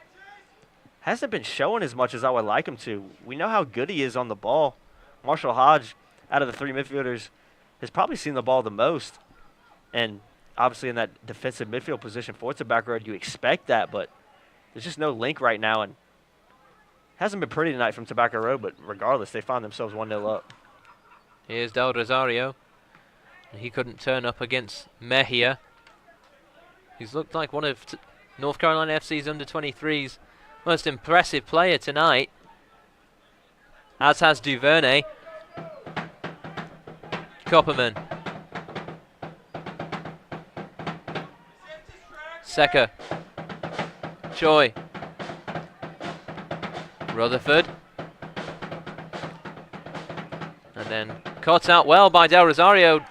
hasn't been showing as much as I would like him to. We know how good he is on the ball. Marshall Hodge, out of the three midfielders, has probably seen the ball the most. And obviously in that defensive midfield position for Tobacco Road, you expect that, but there's just no link right now. And hasn't been pretty tonight from Tobacco Road, but regardless, they find themselves 1-0 up. Here's Del Rosario. He couldn't turn up against Mejia. He's looked like one of North Carolina FC's under-23's most impressive player tonight, as has Duvernay. Copperman. Seka. Choi. Rutherford. And then caught out well by Del Rosario.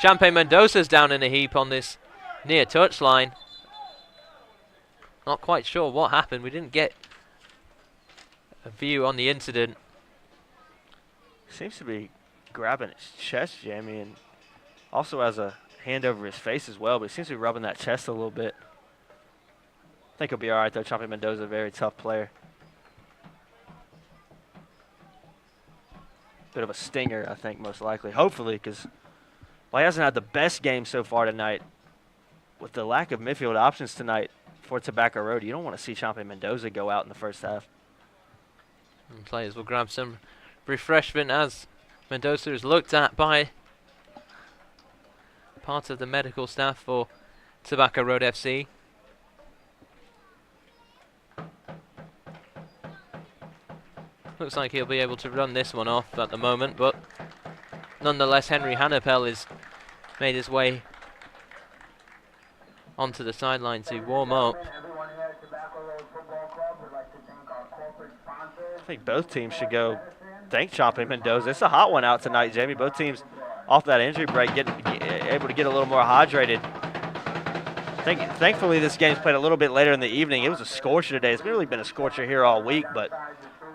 Champe Mendoza's down in a heap on this near touchline. Not quite sure what happened. We didn't get a view on the incident. Seems to be grabbing his chest, Jamie, and also has a hand over his face as well, but he seems to be rubbing that chest a little bit. I think he'll be all right, though. Champe Mendoza, a very tough player. Bit of a stinger, I think, most likely. Hopefully, because he hasn't had the best game so far tonight. With the lack of midfield options tonight for Tobacco Road, you don't want to see Champe Mendoza go out in the first half. And players will grab some refreshment as Mendoza is looked at by part of the medical staff for Tobacco Road FC. Looks like he'll be able to run this one off at the moment, but nonetheless, Henry Hannapel has made his way onto the sideline to warm up. I think both teams should go thank Champe Mendoza. It's a hot one out tonight, Jamie. Both teams off that injury break able to get a little more hydrated. Thankfully, this game's played a little bit later in the evening. It was a scorcher today. It's really been a scorcher here all week, but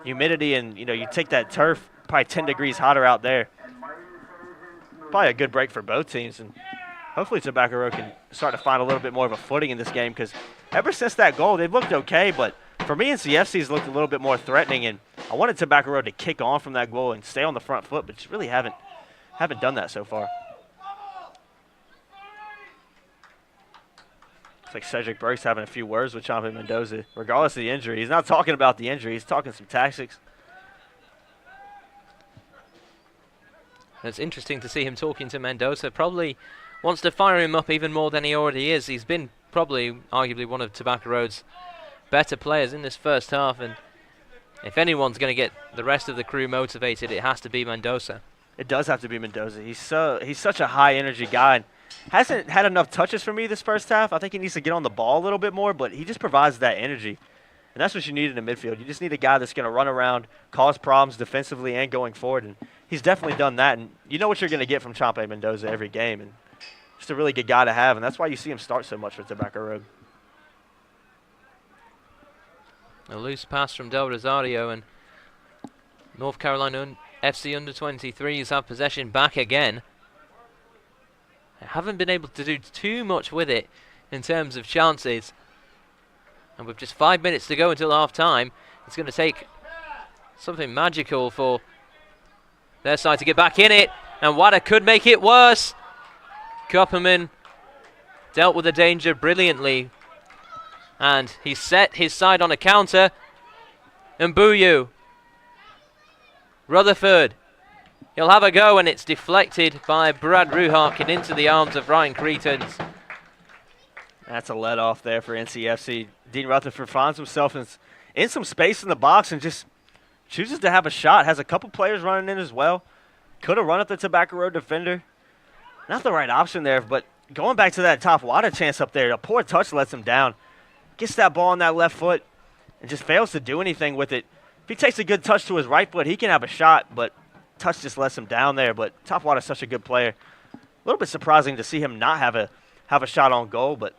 humidity and, you take that turf, probably 10 degrees hotter out there. Probably a good break for both teams, and hopefully Tobacco Road can start to find a little bit more of a footing in this game, because ever since that goal, they've looked okay, but for me, NCFC's looked a little bit more threatening, and I wanted Tobacco Road to kick on from that goal and stay on the front foot, but just really haven't done that so far. Looks like Cedric Burke's having a few words with Champe Mendoza, regardless of the injury. He's not talking about the injury. He's talking some tactics. It's interesting to see him talking to Mendoza. Probably wants to fire him up even more than he already is. He's been probably, arguably, one of Tobacco Road's better players in this first half, and if anyone's going to get the rest of the crew motivated, it has to be Mendoza. It does have to be Mendoza. He's such a high-energy guy, and hasn't had enough touches for me this first half. I think he needs to get on the ball a little bit more, but he just provides that energy. And that's what you need in the midfield. You just need a guy that's going to run around, cause problems defensively and going forward, and he's definitely done that. And you know what you're going to get from Champe Mendoza every game, and just a really good guy to have, and that's why you see him start so much for Tobacco Road. A loose pass from Del Rosario, and North Carolina FC U23s have possession back again. They haven't been able to do too much with it in terms of chances. And with just 5 minutes to go until half-time, it's going to take something magical for their side to get back in it. And Wada could make it worse. Kupperman dealt with the danger brilliantly. And he set his side on a counter. And Mbuyu. Rutherford. He'll have a go, and it's deflected by Brad Ruhark and into the arms of Ryan Cretons. That's a let-off there for NCFC. Dean Rutherford finds himself in some space in the box and just chooses to have a shot. Has a couple players running in as well. Could have run at the Tobacco Road defender. Not the right option there, but going back to that top Wada chance up there, a poor touch lets him down. Gets that ball on that left foot and just fails to do anything with it. If he takes a good touch to his right foot, he can have a shot, but touch just lets him down there. But Top Wada's such a good player. A little bit surprising to see him not have a shot on goal, but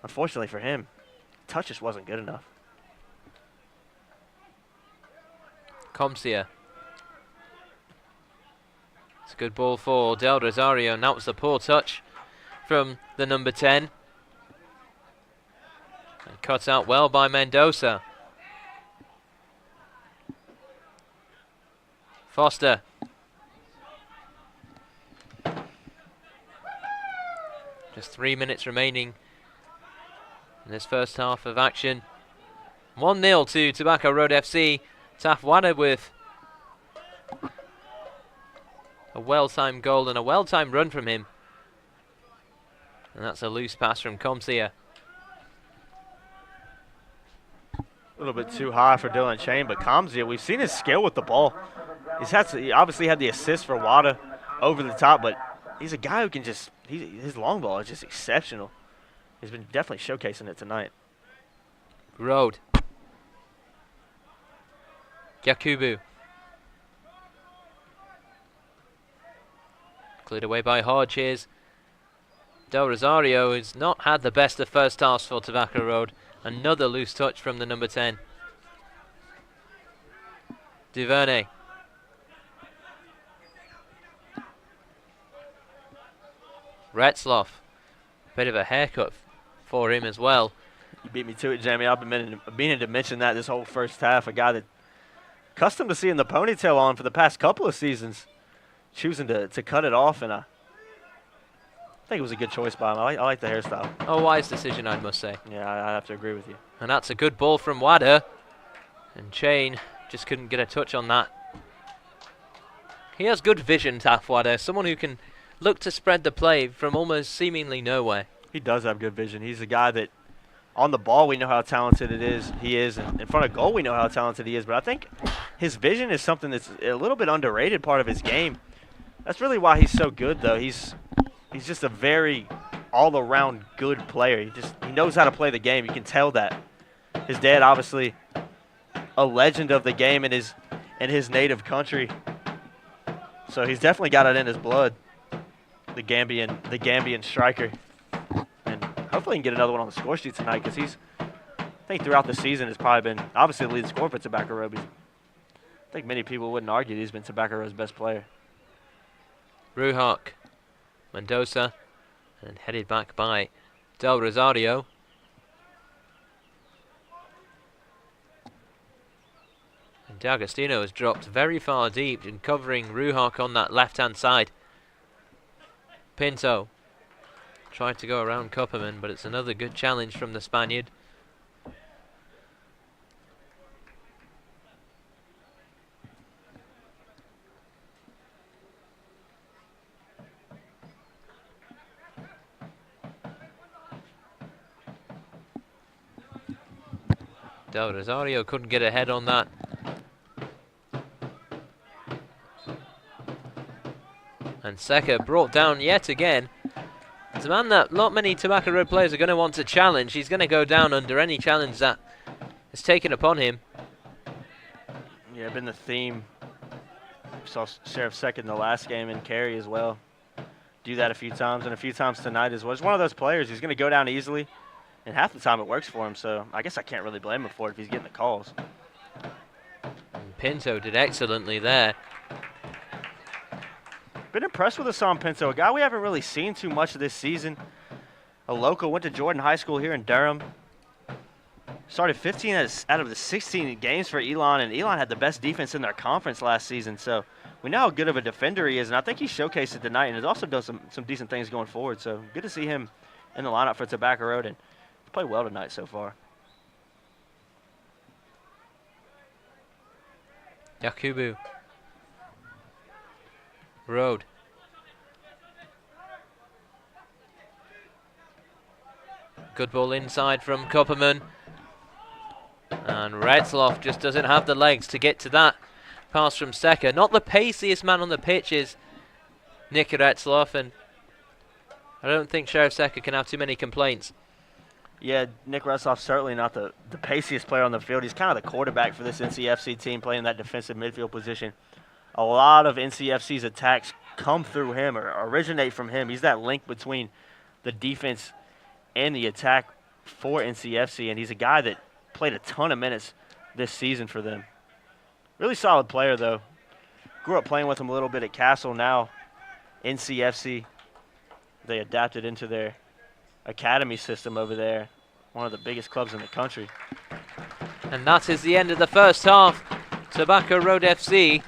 unfortunately for him, touch just wasn't good enough. Comsia. It's a good ball for Del Rosario, and that was a poor touch from the number 10. And cut out well by Mendoza. Foster. Just 3 minutes remaining in this first half of action. 1-0 to Tobacco Road FC. Taff Wada with a well-timed goal and a well-timed run from him. And that's a loose pass from Comsia. A little bit too high for Dylan Chain, but Comsia, we've seen his skill with the ball. He obviously had the assist for Wada over the top, but he's a guy who can just, his long ball is just exceptional. He's been definitely showcasing it tonight. Road. Yakubu. Cleared away by Hodges. Del Rosario has not had the best of first halves for Tobacco Road. Another loose touch from the number 10. Duvernay. Retzloff. Bit of a haircut for him as well. You beat me to it, Jamie. I've been meaning to mention that this whole first half. A guy that accustomed to seeing the ponytail on for the past couple of seasons, choosing to cut it off, and I think it was a good choice by him. I like the hairstyle. A wise decision, I must say. Yeah, I have to agree with you. And that's a good ball from Wada. And Chain just couldn't get a touch on that. He has good vision, Taff Wada. Someone who can look to spread the play from almost seemingly nowhere. He does have good vision. He's a guy that on the ball we know how talented he is, and in front of goal we know how talented he is. But I think his vision is something that's a little bit underrated part of his game. That's really why he's so good, though. He's just a very all-around good player. He knows how to play the game. You can tell that. His dad, obviously, a legend of the game in his native country. So he's definitely got it in his blood. The Gambian striker, and hopefully he can get another one on the score sheet tonight, because he's, I think throughout the season, has probably been obviously the lead scorer for Tobacco Road. I think many people wouldn't argue he's been Tobacco Road's best player. Ruhak, Mendoza, and headed back by Del Rosario. And D'Agostino has dropped very far deep in covering Ruhak on that left-hand side. Pinto tried to go around Kupperman, but it's another good challenge from the Spaniard. Del Rosario couldn't get ahead on that. And Seca brought down yet again. It's a man that not many Tobacco Road players are going to want to challenge. He's going to go down under any challenge that is taken upon him. Yeah, been the theme. We saw Sheriff Seca in the last game and Carey as well. Do that a few times, and a few times tonight as well. He's one of those players who's going to go down easily, and half the time it works for him, so I guess I can't really blame him for it if he's getting the calls. And Pinto did excellently there. Been impressed with Hassan Pinto, a guy we haven't really seen too much of this season. A local, went to Jordan High School here in Durham. Started 15 out of the 16 games for Elon, and Elon had the best defense in their conference last season. So we know how good of a defender he is, and I think he showcased it tonight, and has also done some decent things going forward. So good to see him in the lineup for Tobacco Road, and he's played well tonight so far. Yakubu. Road. Good ball inside from Kupperman. And Retzloff just doesn't have the legs to get to that pass from Seca. Not the paciest man on the pitch is Nick Retzloff, and I don't think Sheriff Seca can have too many complaints. Yeah, Nick Retzloff certainly not the paciest player on the field. He's kind of the quarterback for this NCFC team, playing that defensive midfield position. A lot of NCFC's attacks come through him or originate from him. He's that link between the defense and the attack for NCFC, and he's a guy that played a ton of minutes this season for them. Really solid player, though. Grew up playing with him a little bit at Castle. Now NCFC, they adapted into their academy system over there, one of the biggest clubs in the country. And that is the end of the first half. Tobacco Road FC,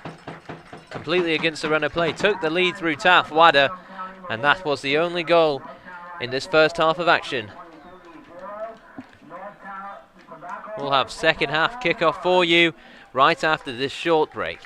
completely against the run of play, took the lead through Taff Wada, and that was the only goal in this first half of action. We'll have second half kickoff for you right after this short break.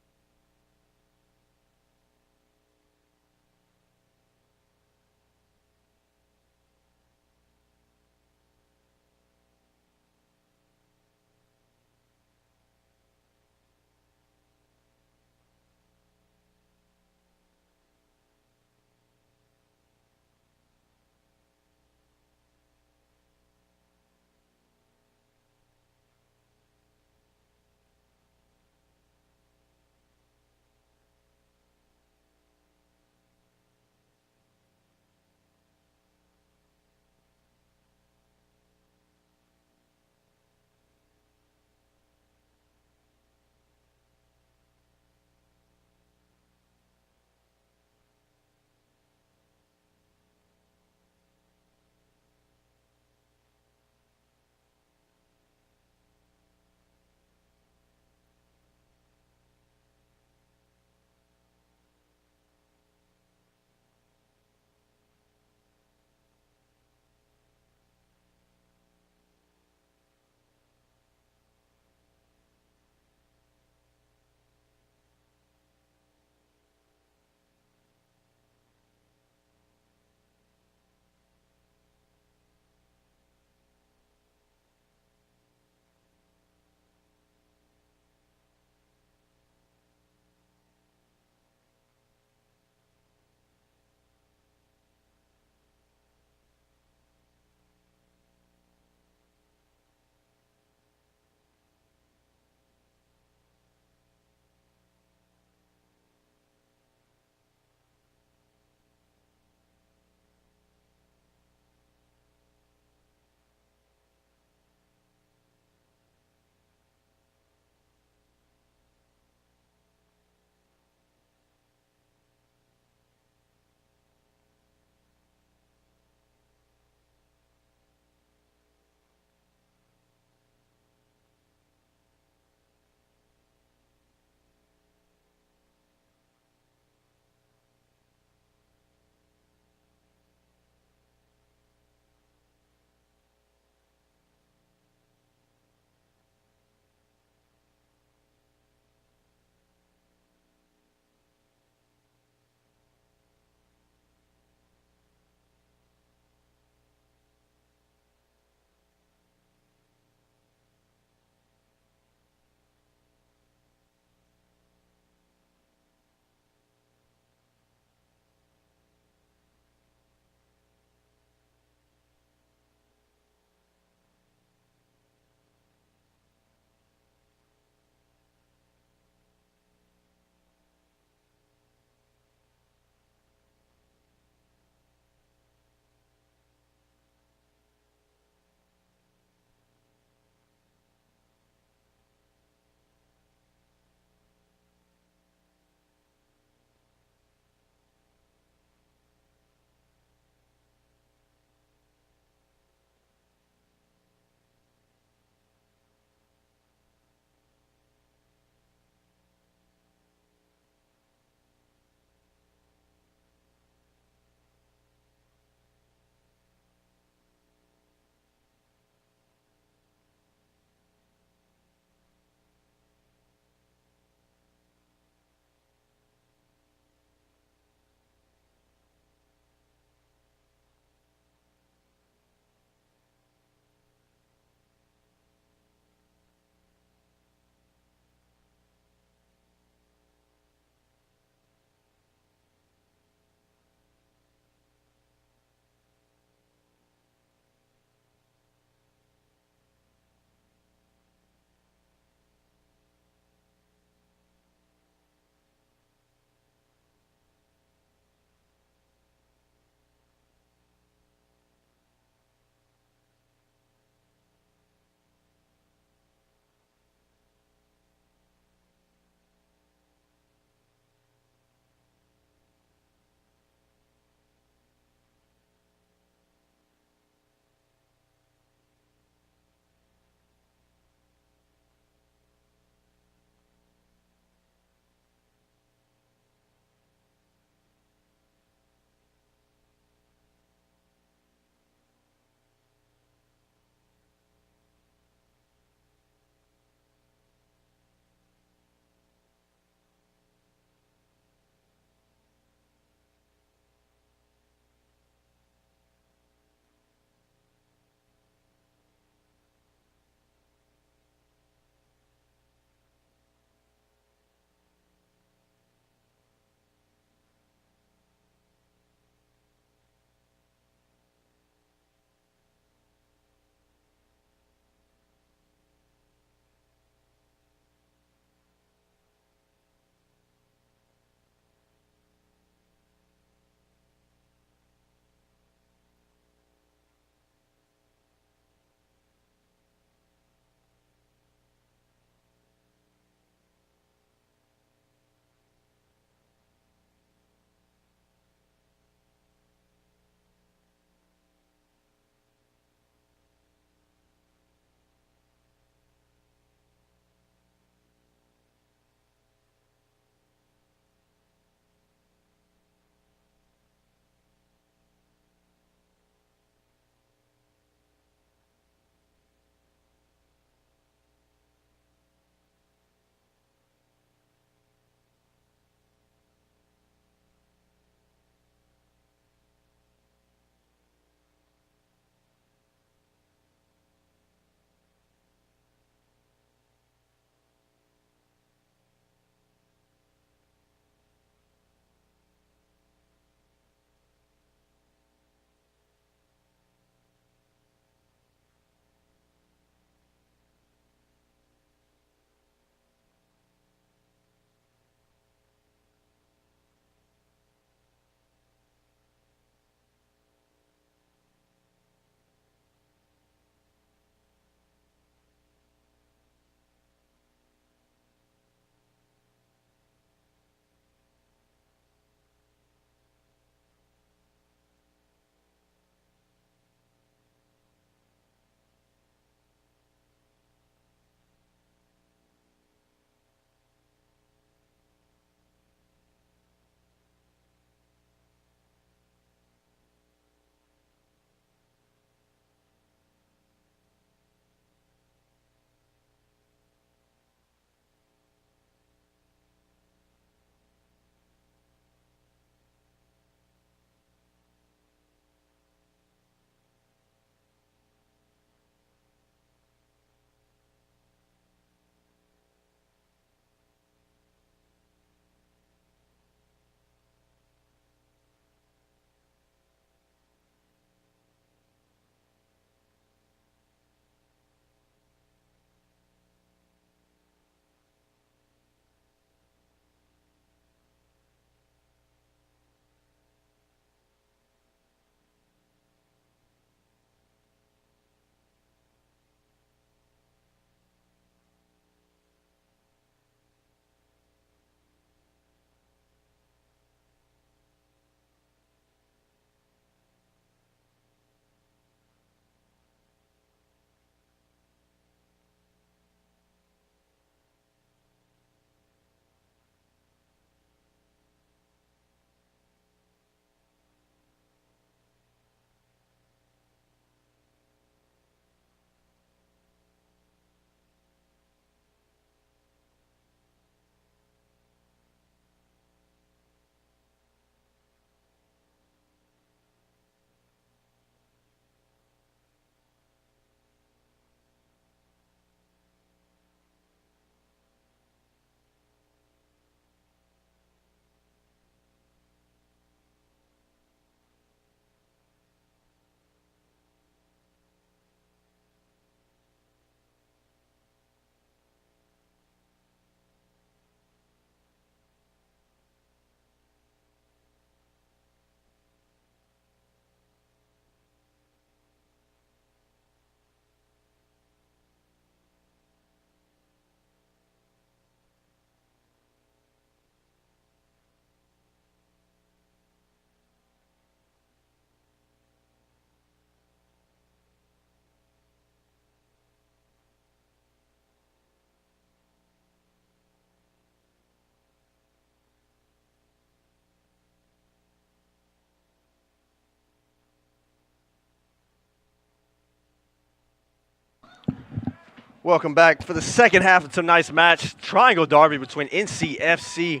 Welcome back for the second half of tonight's match. Triangle derby between NCFC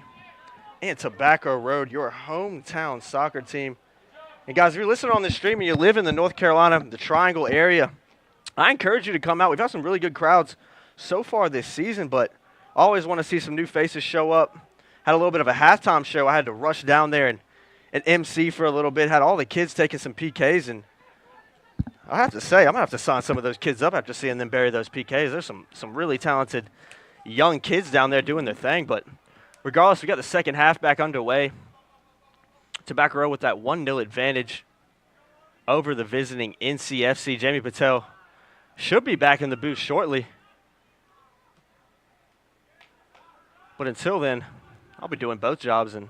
and Tobacco Road, your hometown soccer team. And guys, if you're listening on this stream and you live in the North Carolina, the Triangle area, I encourage you to come out. We've had some really good crowds so far this season, but I always want to see some new faces show up. Had a little bit of a halftime show. I had to rush down there and MC for a little bit. Had all the kids taking some PKs, and I have to say, I'm going to have to sign some of those kids up after seeing them bury those PKs. There's some really talented young kids down there doing their thing. But regardless, we got the second half back underway. Tobacco Road with that 1-0 advantage over the visiting NCFC. Jamie Patel should be back in the booth shortly. But until then, I'll be doing both jobs, and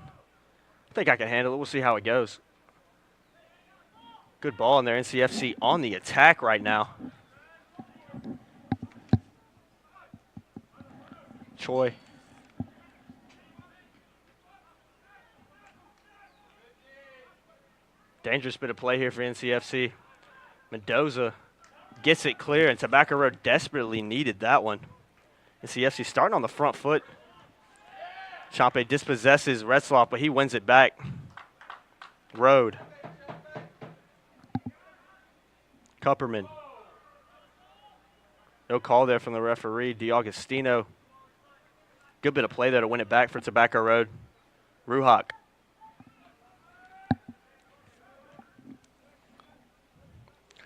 I think I can handle it. We'll see how it goes. Good ball in there. NCFC on the attack right now. Choi. Dangerous bit of play here for NCFC. Mendoza gets it clear, and Tobacco Road desperately needed that one. NCFC starting on the front foot. Champe dispossesses Retzloff, but he wins it back. Road. Kupperman. No call there from the referee. DiAugustino. Good bit of play there to win it back for Tobacco Road. Ruhak.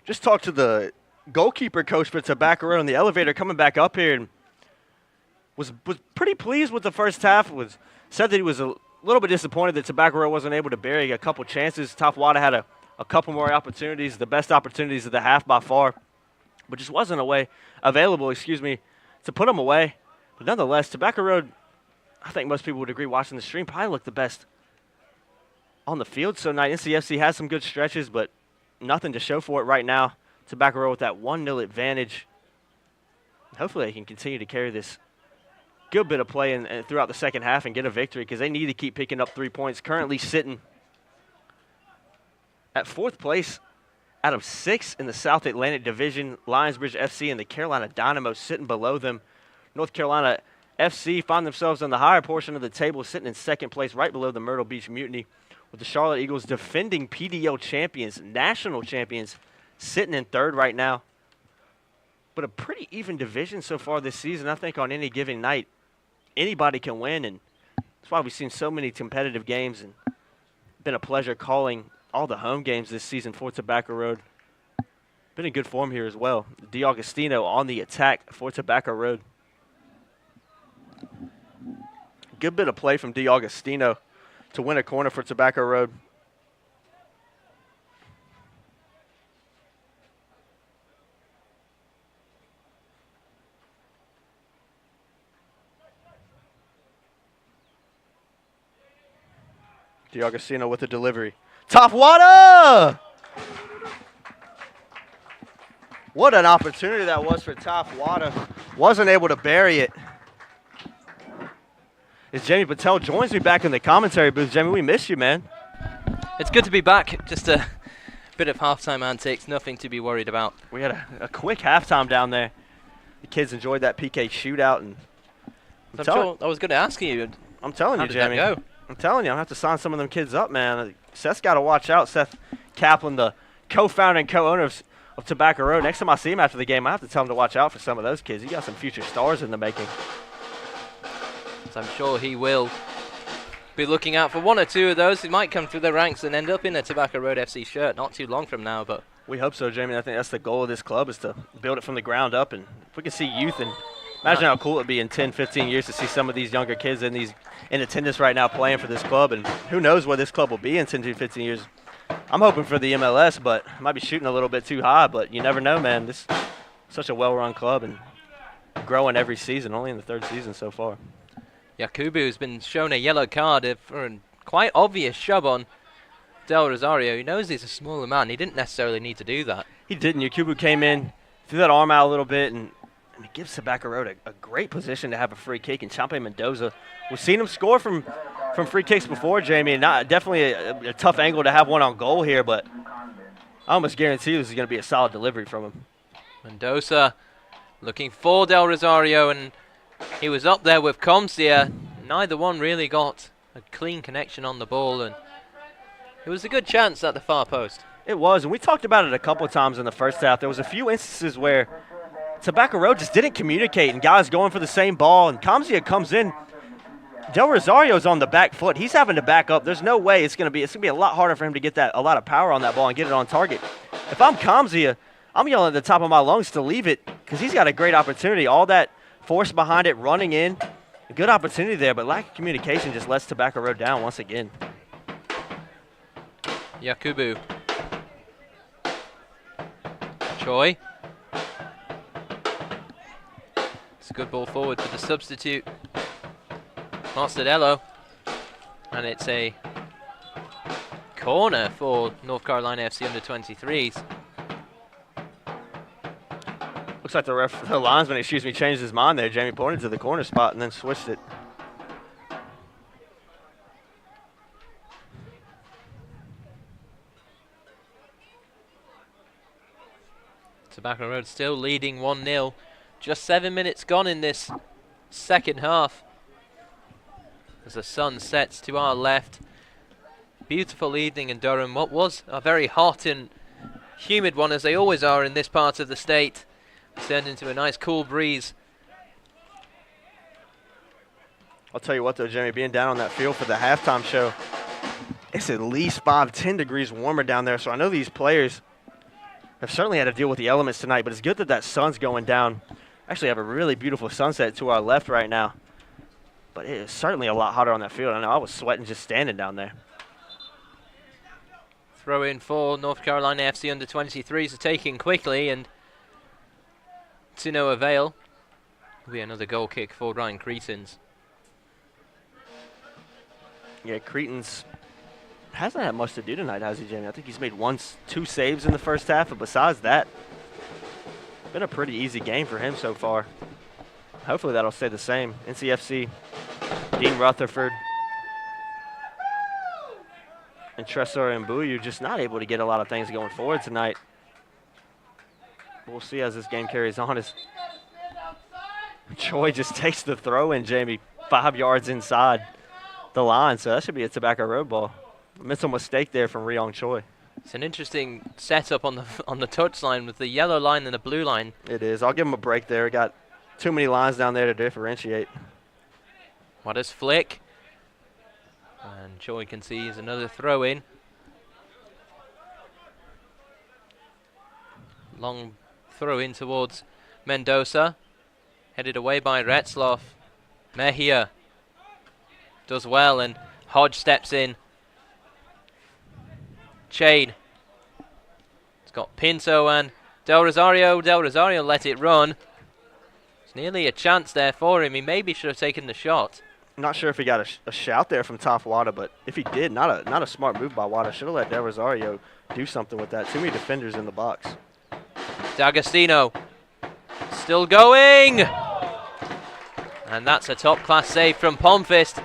Just talked to the goalkeeper coach for Tobacco Road on the elevator coming back up here, and was pretty pleased with the first half. Said that he was a little bit disappointed that Tobacco Road wasn't able to bury a couple chances. Tafwada had a couple more opportunities, the best opportunities of the half by far, but just wasn't available, to put them away. But nonetheless, Tobacco Road, I think most people would agree watching the stream, probably looked the best on the field. So tonight, NCFC has some good stretches, but nothing to show for it right now. Tobacco Road with that 1-0 advantage. Hopefully they can continue to carry this good bit of play and throughout the second half and get a victory, because they need to keep picking up 3 points. Currently sitting at 4th place out of 6 in the South Atlantic Division. Lionsbridge FC and the Carolina Dynamo sitting below them. North Carolina FC find themselves on the higher portion of the table, sitting in 2nd place right below the Myrtle Beach Mutiny, with the Charlotte Eagles, defending PDL champions, national champions, sitting in 3rd right now. But a pretty even division so far this season. I think on any given night, anybody can win, and that's why we've seen so many competitive games, and been a pleasure calling all the home games this season for Tobacco Road. Been in good form here as well. DiAugustino on the attack for Tobacco Road. Good bit of play from DiAugustino to win a corner for Tobacco Road. DiAugustino with the delivery. Tafwada! What an opportunity that was for Tafwada. Wasn't able to bury it. As Jamie Patel joins me back in the commentary booth. Jamie, we miss you, man. It's good to be back. Just a bit of halftime antics, nothing to be worried about. We had a quick halftime down there. The kids enjoyed that PK shootout. And I was going to ask you. I'm telling you, Jamie. How did that go? I'm telling you, I'll have to sign some of them kids up, man. Seth's got to watch out. Seth Kaplan, the co-founder and co-owner of Tobacco Road. Next time I see him after the game, I have to tell him to watch out for some of those kids. He got some future stars in the making. So I'm sure he will be looking out for one or two of those who might come through the ranks and end up in a Tobacco Road FC shirt not too long from now. But we hope so, Jamie. I think that's the goal of this club, is to build it from the ground up. And if we can see youth, and imagine how cool it would be in 10, 15 years to see some of these younger kids in attendance right now playing for this club. And who knows where this club will be in 10 to 15 years. I'm hoping for the MLS, but I might be shooting a little bit too high. But you never know, man. This is such a well-run club and growing every season, only in the 3rd season so far. Yakubu has been shown a yellow card for a quite obvious shove on Del Rosario. He knows he's a smaller man. He didn't necessarily need to do that. He didn't. Yakubu came in, threw that arm out a little bit, and it gives Tobacco Road a great position to have a free kick. And Champe Mendoza, we've seen him score from free kicks before, Jamie, and definitely a tough angle to have one on goal here, but I almost guarantee this is going to be a solid delivery from him. Mendoza Looking for Del Rosario, and he was up there with Comsia. Neither one really got a clean connection on the ball, and it was a good chance at the far post. It was, and we talked about it a couple of times in the first half. There was a few instances where Tobacco Road just didn't communicate, and guys going for the same ball, and Comsia comes in. Del Rosario's on the back foot. He's having to back up. There's no way it's gonna be a lot harder for him to get a lot of power on that ball and get it on target. If I'm Comsia, I'm yelling at the top of my lungs to leave it because he's got a great opportunity. All that force behind it, running in, a good opportunity there, but lack of communication just lets Tobacco Road down once again. Yakubu. Choi. It's a good ball forward for the substitute. Marcedello. And it's a corner for North Carolina FC under-23s. Looks like the linesman, changed his mind there. Jamie pointed to the corner spot and then switched it. Tobacco Road still leading 1-0. Just 7 minutes gone in this second half. As the sun sets to our left. Beautiful evening in Durham. What was a very hot and humid one, as they always are in this part of the state. Turned into a nice cool breeze. I'll tell you what though, Jamie, being down on that field for the halftime show, it's at least 5-10 degrees warmer down there. So I know these players have certainly had to deal with the elements tonight, but it's good that sun's going down. Actually have a really beautiful sunset to our left right now. But it is certainly a lot hotter on that field. I know I was sweating just standing down there. Throw in for North Carolina FC under-23s are taking quickly, and to no avail. Will be another goal kick for Ryan Cretons. Yeah, Cretons hasn't had much to do tonight, has he, Jamie? I think he's made 2 saves in the first half, but besides that, been a pretty easy game for him so far. Hopefully that'll stay the same. NCFC, Dean Rutherford, and Tressor and Mbuyu just not able to get a lot of things going forward tonight. We'll see as this game carries on. As Choi just takes the throw in, Jamie, 5 yards inside the line. So that should be a Tobacco Road ball. Mental mistake there from Ryong Choi. It's an interesting setup on the touchline with the yellow line and the blue line. It is. I'll give him a break there. Got too many lines down there to differentiate. What is flick? And Choi can see he's another throw in. Long throw in towards Mendoza. Headed away by Retzloff. Mejia does well, and Hodge steps in. Chain. It's got Pinto and Del Rosario. Del Rosario let it run. It's nearly a chance there for him. He maybe should have taken the shot. I'm not sure if he got a shout there from Top Wada, but if he did, not a smart move by Wada. Should have let Del Rosario do something with that. Too many defenders in the box. D'Agostino still going. And that's a top-class save from Pomfist.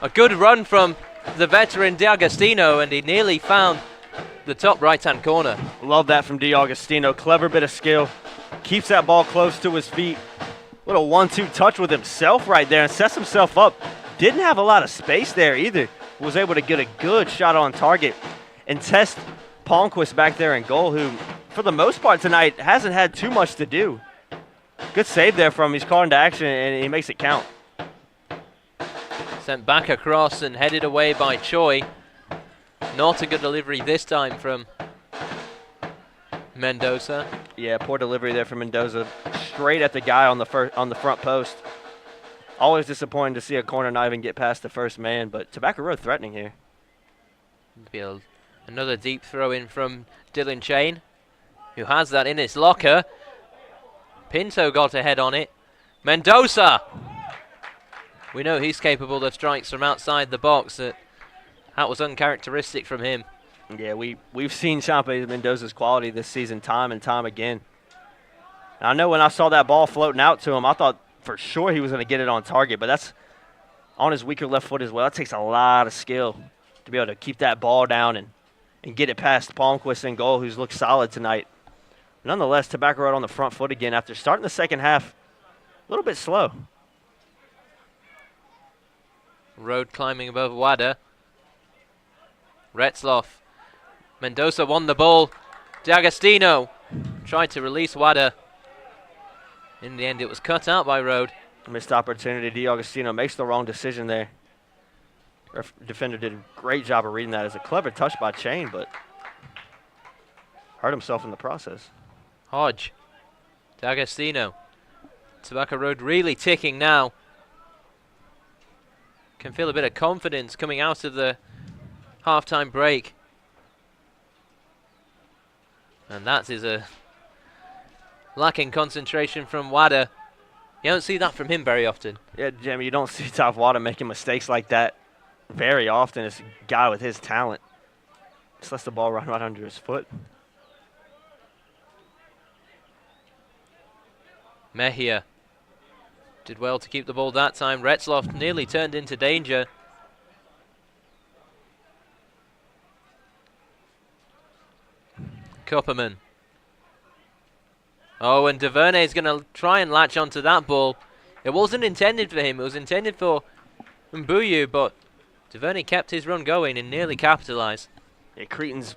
A good run from the veteran D'Agostino, and he nearly found the top right-hand corner. Love that from D'Agostino. Clever bit of skill. Keeps that ball close to his feet. Little 1-2 touch with himself right there and sets himself up. Didn't have a lot of space there either. Was able to get a good shot on target and test Palmquist back there in goal, who, for the most part tonight, hasn't had too much to do. Good save there from him. He's called into action, and he makes it count. Sent back across and headed away by Choi. Not a good delivery this time from Mendoza. Yeah, poor delivery there from Mendoza. Straight at the guy on the front post. Always disappointing to see a corner not even get past the first man, but Tobacco Road threatening here. Another deep throw in from Dylan Chain, who has that in his locker. Pinto got ahead on it. Mendoza! We know he's capable of strikes from outside the box. That was uncharacteristic from him. Yeah, we've seen Champe Mendoza's quality this season time and time again. And I know when I saw that ball floating out to him, I thought for sure he was going to get it on target, but that's on his weaker left foot as well. That takes a lot of skill to be able to keep that ball down and get it past Palmquist in goal, who's looked solid tonight. Nonetheless, Tobacco Road on the front foot again after starting the second half a little bit slow. Road climbing above Wada. Retzloff. Mendoza won the ball. D'Agostino tried to release Wada. In the end, it was cut out by Road. Missed opportunity. D'Agostino makes the wrong decision there. Defender did a great job of reading that. It's a clever touch by Chain, but hurt himself in the process. Hodge. D'Agostino. Tobacco Road really ticking now. Can feel a bit of confidence coming out of the halftime break. And that is a lacking concentration from Wada. You don't see that from him very often. Yeah, Jimmy, you don't see Top Wada making mistakes like that very often. It's a guy with his talent. Just lets the ball run right under his foot. Mejia did well to keep the ball that time. Retzloff nearly turned into danger. Kopperman. Oh, and DuVernay is going to try and latch onto that ball. It wasn't intended for him. It was intended for Mbuyu, but DuVernay kept his run going and nearly capitalized. Yeah,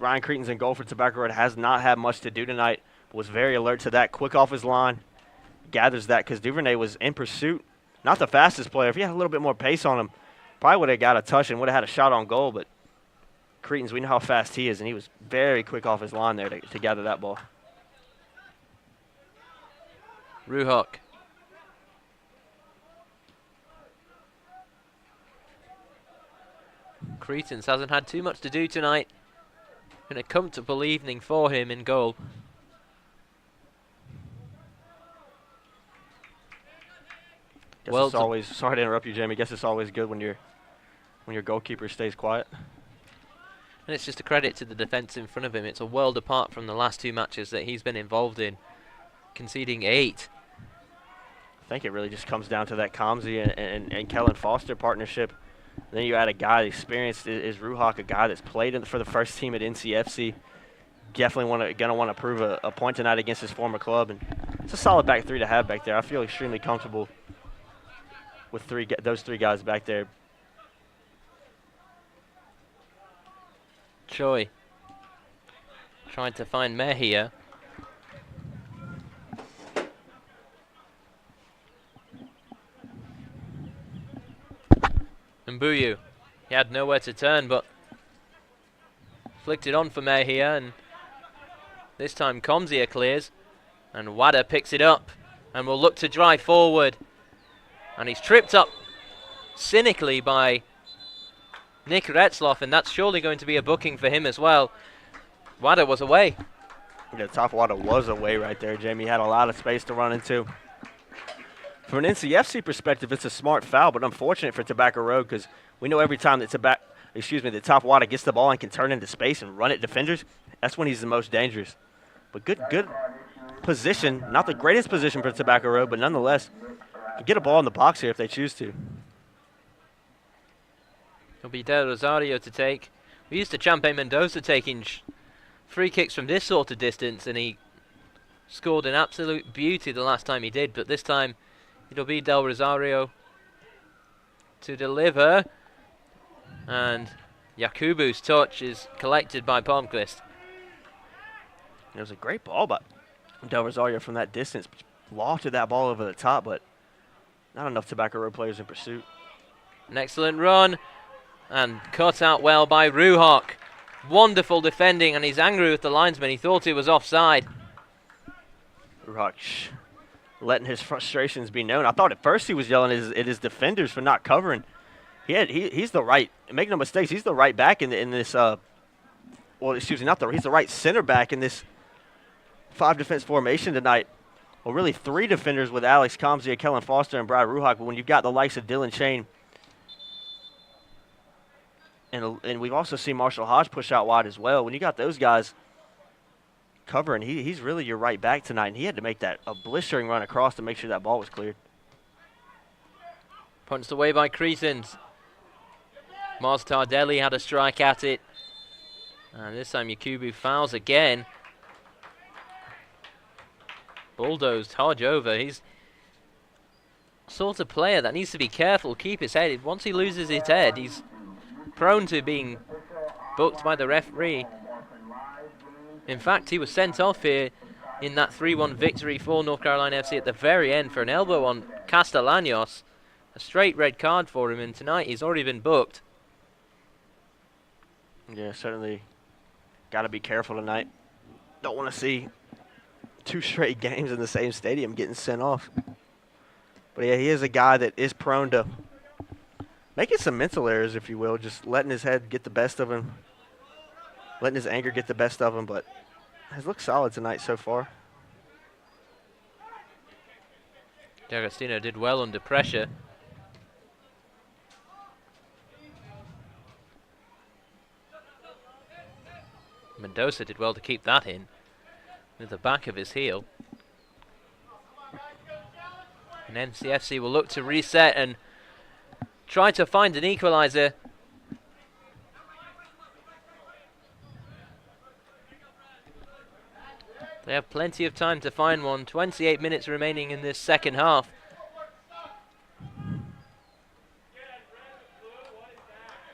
Ryan Cretan's in goal for Tobacco Road. Has not had much to do tonight. Was very alert to that. Quick off his line. Gathers that because DuVernay was in pursuit. Not the fastest player. If he had a little bit more pace on him, probably would have got a touch and would have had a shot on goal. But Cretan's, we know how fast he is, and he was very quick off his line there to gather that ball. Ruhok. Cretans hasn't had too much to do tonight. Been a comfortable evening for him in goal. Well, it's always, sorry to interrupt you, Jamie. Guess it's always good when your goalkeeper stays quiet. And it's just a credit to the defence in front of him. It's a world apart from the last two matches that he's been involved in, conceding 8. I think it really just comes down to that Comsey and Kellen Foster partnership. Then you add a guy experienced is Ruhok, a guy that's played for the first team at NCFC. Definitely gonna want to prove a point tonight against his former club, and it's a solid back three to have back there. I feel extremely comfortable with those three guys back there. Choi tried to find Mejia. Mbuyu, he had nowhere to turn, but flicked it on for Mejia, and this time Comzia clears, and Wada picks it up, and will look to drive forward, and he's tripped up cynically by Nick Retzloff, and that's surely going to be a booking for him as well. Wada was away. Yeah, Top Wada was away right there, Jamie. He had a lot of space to run into. From an NCFC perspective, it's a smart foul, but unfortunate for Tobacco Road because we know every time that Top Wada gets the ball and can turn into space and run at defenders, that's when he's the most dangerous. But good position, not the greatest position for Tobacco Road, but nonetheless, get a ball in the box here if they choose to. It'll be Del Rosario to take. We used to Champe Mendoza taking free kicks from this sort of distance, and he scored an absolute beauty the last time he did, but this time it'll be Del Rosario to deliver, and Yakubu's touch is collected by Palmquist. It was a great ball by Del Rosario from that distance. Lofted that ball over the top, but not enough Tobacco Road players in pursuit. An excellent run, and cut out well by Ruhok. Wonderful defending, and he's angry with the linesman. He thought he was offside. Ruhok letting his frustrations be known. I thought at first he was yelling at his defenders for not covering. He's the right, make no mistakes, he's the right back in this, he's the right center back in this 5-defense formation tonight. Well, really 3 defenders with Alex Comzia, Kellen Foster, and Brad Ruhok, but when you've got the likes of Dylan Chain, and we've also seen Marshall Hodge push out wide as well. When you got those guys covering, he's really your right back tonight, and he had to make a blistering run across to make sure that ball was cleared. Punched away by Cretans. Mars Tardelli had a strike at it, and this time Yakubu fouls again. bulldozed Hodge over. He's sort of player that needs to be careful, keep his head. Once he loses his head, he's prone to being booked by the referee. In fact, he was sent off here in that 3-1 victory for North Carolina FC at the very end for an elbow on Castellanos. A straight red card for him, and tonight he's already been booked. Yeah, certainly got to be careful tonight. Don't want to see 2 straight games in the same stadium getting sent off. But yeah, he is a guy that is prone to making some mental errors, if you will, just letting his head get the best of him, letting his anger get the best of him, but has looked solid tonight so far. D'Agostino did well under pressure. Mendoza did well to keep that in with the back of his heel. And NCFC will look to reset and try to find an equalizer. They have plenty of time to find one. 28 minutes remaining in this second half.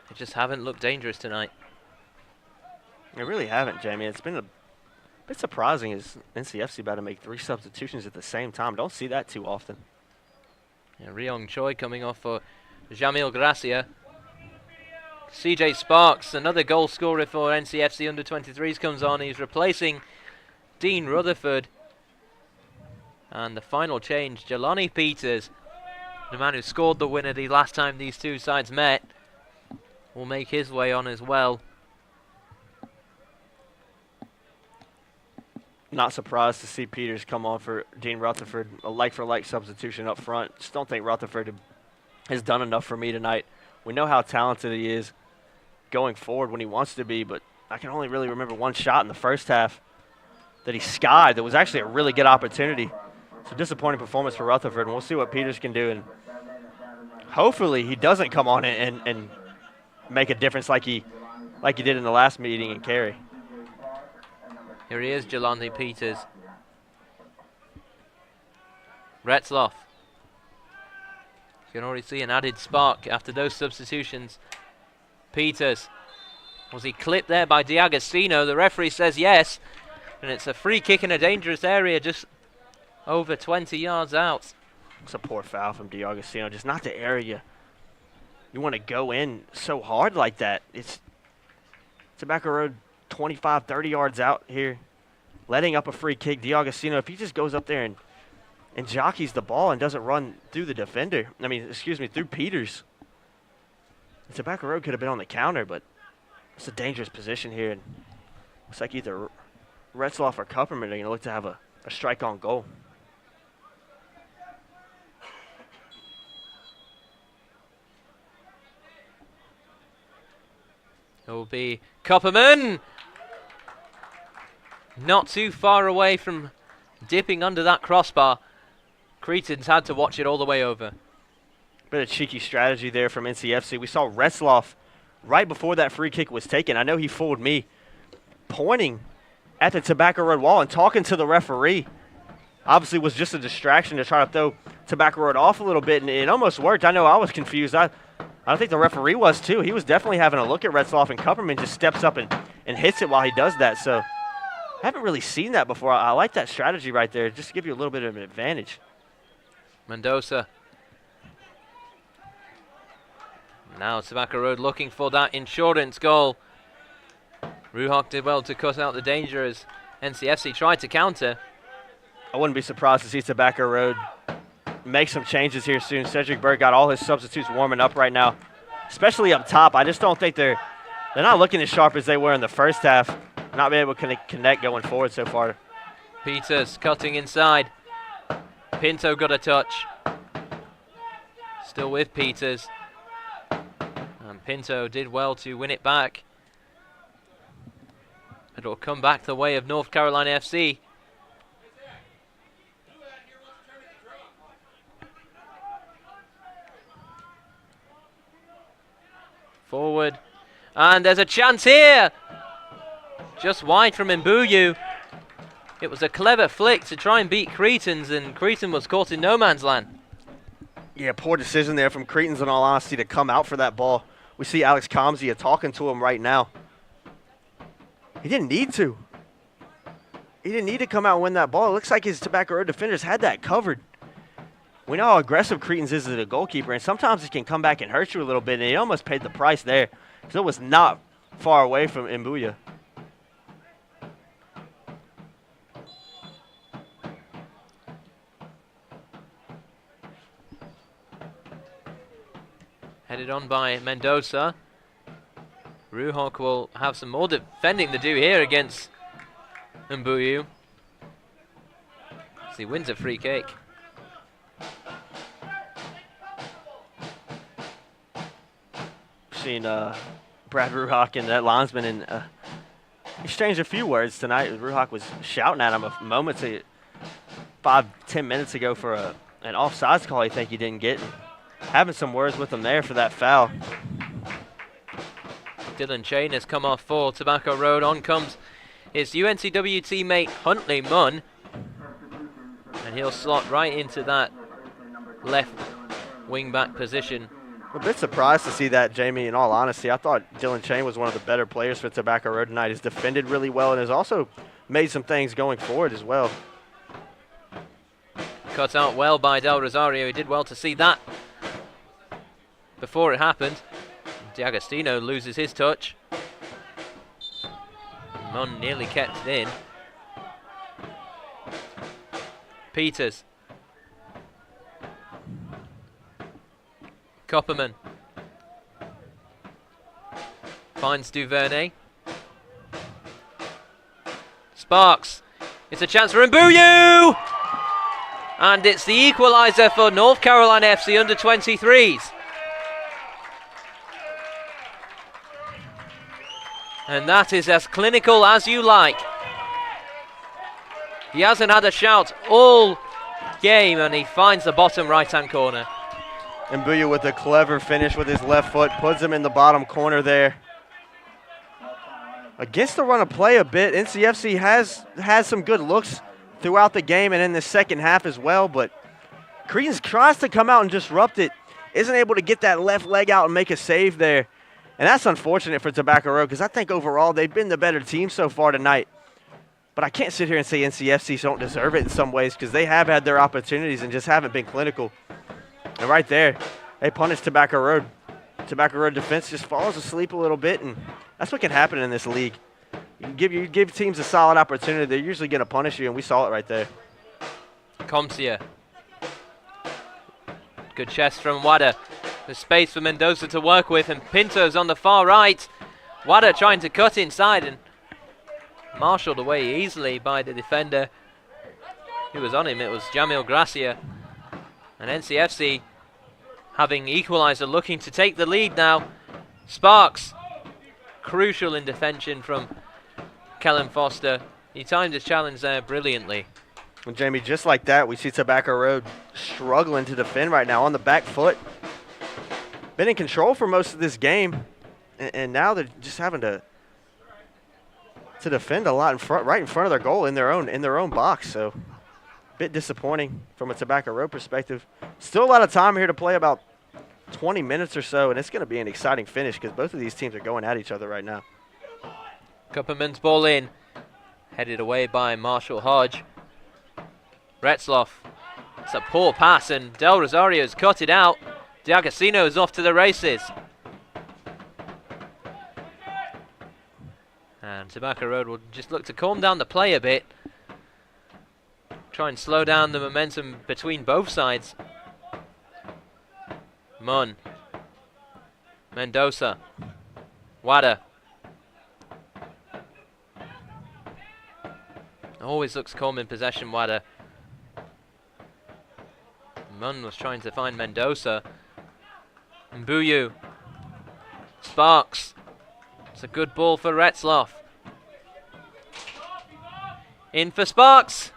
They just haven't looked dangerous tonight. They really haven't, Jamie. It's been a bit surprising as NCFC about to make 3 substitutions at the same time. Don't see that too often. Yeah, Ryong Choi coming off for Jamil Gracia. CJ Sparks, another goal scorer for NCFC under-23s, comes on. He's replacing Dean Rutherford. And the final change, Jelani Peters, the man who scored the winner the last time these two sides met, will make his way on as well. Not surprised to see Peters come on for Dean Rutherford, a like-for-like substitution up front. Just don't think Rutherford has done enough for me tonight. We know how talented he is going forward when he wants to be, but I can only really remember one shot in the first half that he skied that was actually a really good opportunity. It's a disappointing performance for Rutherford, and we'll see what Peters can do. And hopefully he doesn't come on and make a difference like he did in the last meeting in Cary. Here he is, Jelani Peters. Retzloff. You can already see an added spark after those substitutions. Peters. Was he clipped there by D'Agostino? The referee says yes. And it's a free kick in a dangerous area just over 20 yards out. It's a poor foul from D'Agostino. Just not the area you want to go in so hard like that. It's Tobacco Road 25, 30 yards out here, letting up a free kick. D'Agostino, if he just goes up there and jockeys the ball and doesn't run through the defender, through Peters, Tobacco Road could have been on the counter, but it's a dangerous position here. And looks like either Retzloff or Kupperman are going to look to have a strike on goal. It will be Kupperman. Not too far away from dipping under that crossbar. Cretans had to watch it all the way over. Bit of cheeky strategy there from NCFC. We saw Retzloff right before that free kick was taken. I know he fooled me, pointing at the Tobacco Road wall and talking to the referee. Obviously was just a distraction to try to throw Tobacco Road off a little bit, and it almost worked. I know I was confused. I think the referee was too. He was definitely having a look at Retzloff, and Kupperman just steps up and hits it while he does that. So I haven't really seen that before. I like that strategy right there, just to give you a little bit of an advantage. Mendoza. Now Tobacco Road looking for that insurance goal. Ruhok did well to cut out the danger as NCFC tried to counter. I wouldn't be surprised to see Tobacco Road make some changes here soon. Cedric Burke got all his substitutes warming up right now, especially up top. I just don't think they're not looking as sharp as they were in the first half. Not being able to connect going forward so far. Peters cutting inside. Pinto got a touch. Still with Peters. And Pinto did well to win it back. It'll come back the way of North Carolina FC. Forward. And there's a chance here. Just wide from Mbuyu. It was a clever flick to try and beat Cretans, and Cretan was caught in no man's land. Yeah, poor decision there from Cretans, in all honesty, to come out for that ball. We see Alex Comzia talking to him right now. He didn't need to. He didn't need to come out and win that ball. It looks like his Tobacco Road defenders had that covered. We know how aggressive Cretans is as a goalkeeper, and sometimes it can come back and hurt you a little bit, and he almost paid the price there. So it was not far away from Mbuya. Headed on by Mendoza. Ruhok will have some more defending to do here against Mbuyu. As he wins a free kick. Seen Brad Ruhok and that linesman and exchanged a few words tonight. Ruhok was shouting at him a moment, 5-10 minutes ago for an offsides call I think he didn't get. Having some words with him there for that foul. Dylan Chain has come off for Tobacco Road. On comes his UNCW teammate Huntley Munn. And he'll slot right into that left wing-back position. I'm a bit surprised to see that, Jamie, in all honesty. I thought Dylan Chain was one of the better players for Tobacco Road tonight. He's defended really well and has also made some things going forward as well. Cut out well by Del Rosario. He did well to see that before it happened. D'Agostino loses his touch. Munn nearly kept it in. Peters. Copperman. Finds Duvernay. Sparks. It's a chance for Mbuyu! And it's the equaliser for North Carolina FC under-23s. And that is as clinical as you like. He hasn't had a shout all game, and he finds the bottom right-hand corner. Mbuyu with a clever finish with his left foot, puts him in the bottom corner there. Against the run of play a bit, NCFC has some good looks throughout the game and in the second half as well, but Cretans tries to come out and disrupt it, isn't able to get that left leg out and make a save there. And that's unfortunate for Tobacco Road because I think overall they've been the better team so far tonight. But I can't sit here and say NCFC don't deserve it in some ways because they have had their opportunities and just haven't been clinical. And right there, they punish Tobacco Road. Tobacco Road defense just falls asleep a little bit, and that's what can happen in this league. You give teams a solid opportunity, they're usually going to punish you, and we saw it right there. Comsia. Good chest from Wada. There's space for Mendoza to work with, and Pinto's on the far right. Wada trying to cut inside and marshaled away easily by the defender who was on him. It was Jamil Gracia. And NCFC having equaliser, looking to take the lead now. Sparks, crucial intervention from Kellen Foster. He timed his challenge there brilliantly. And Jamie, just like that, we see Tobacco Road struggling to defend right now on the back foot. Been in control for most of this game, and now they're just having to defend a lot in front, right in front of their goal in their own box. So, a bit disappointing from a Tobacco Road perspective. Still a lot of time here to play, about 20 minutes or so, and it's going to be an exciting finish because both of these teams are going at each other right now. Kupperman's ball in, headed away by Marshall Hodge. Retzloff. It's a poor pass, and Del Rosario's cut it out. D'Agostino is off to the races. And Tobacco Road will just look to calm down the play a bit. Try and slow down the momentum between both sides. Munn. Mendoza. Wada. Always looks calm in possession, Wada. Munn was trying to find Mendoza. Mbuyu. Sparks. It's a good ball for Retzloff. In for Sparks.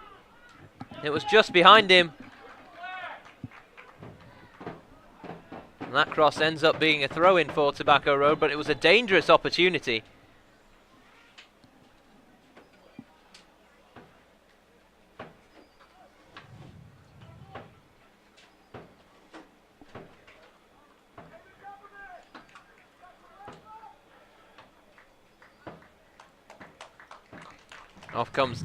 It was just behind him. And that cross ends up being a throw-in for Tobacco Road, but it was a dangerous opportunity. Off comes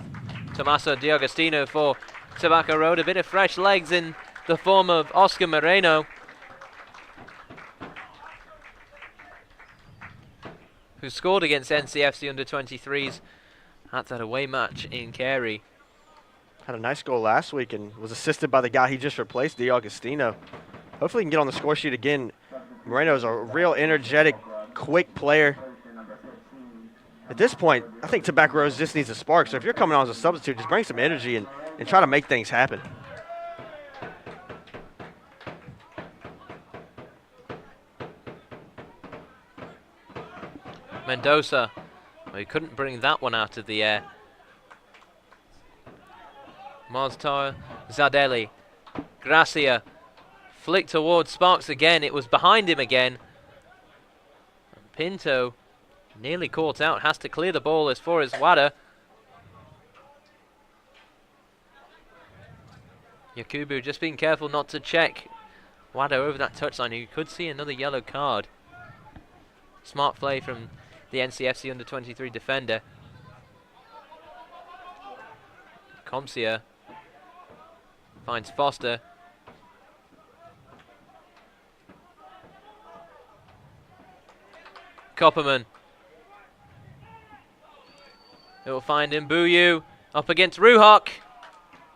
Tommaso D'Agostino for Tobacco Road. A bit of fresh legs in the form of Oscar Moreno, who scored against NCFC under-23s at that away match in Carey. Had a nice goal last week and was assisted by the guy he just replaced, D'Agostino. Hopefully he can get on the score sheet again. Moreno's a real energetic, quick player. At this point, I think Tobacco Rose just needs a spark. So if you're coming on as a substitute, just bring some energy and try to make things happen. Mendoza, well, he couldn't bring that one out of the air. Maztar, Zardelli, Gracia, flick towards Sparks again. It was behind him again. And Pinto nearly caught out, has to clear the ball as far as Wada. Yakubu just being careful not to check Wada over that touchline. You could see another yellow card. Smart play from the NCFC under-23 defender. Comsia finds Foster. Copperman. It will find Mbuyu up against Ruhok.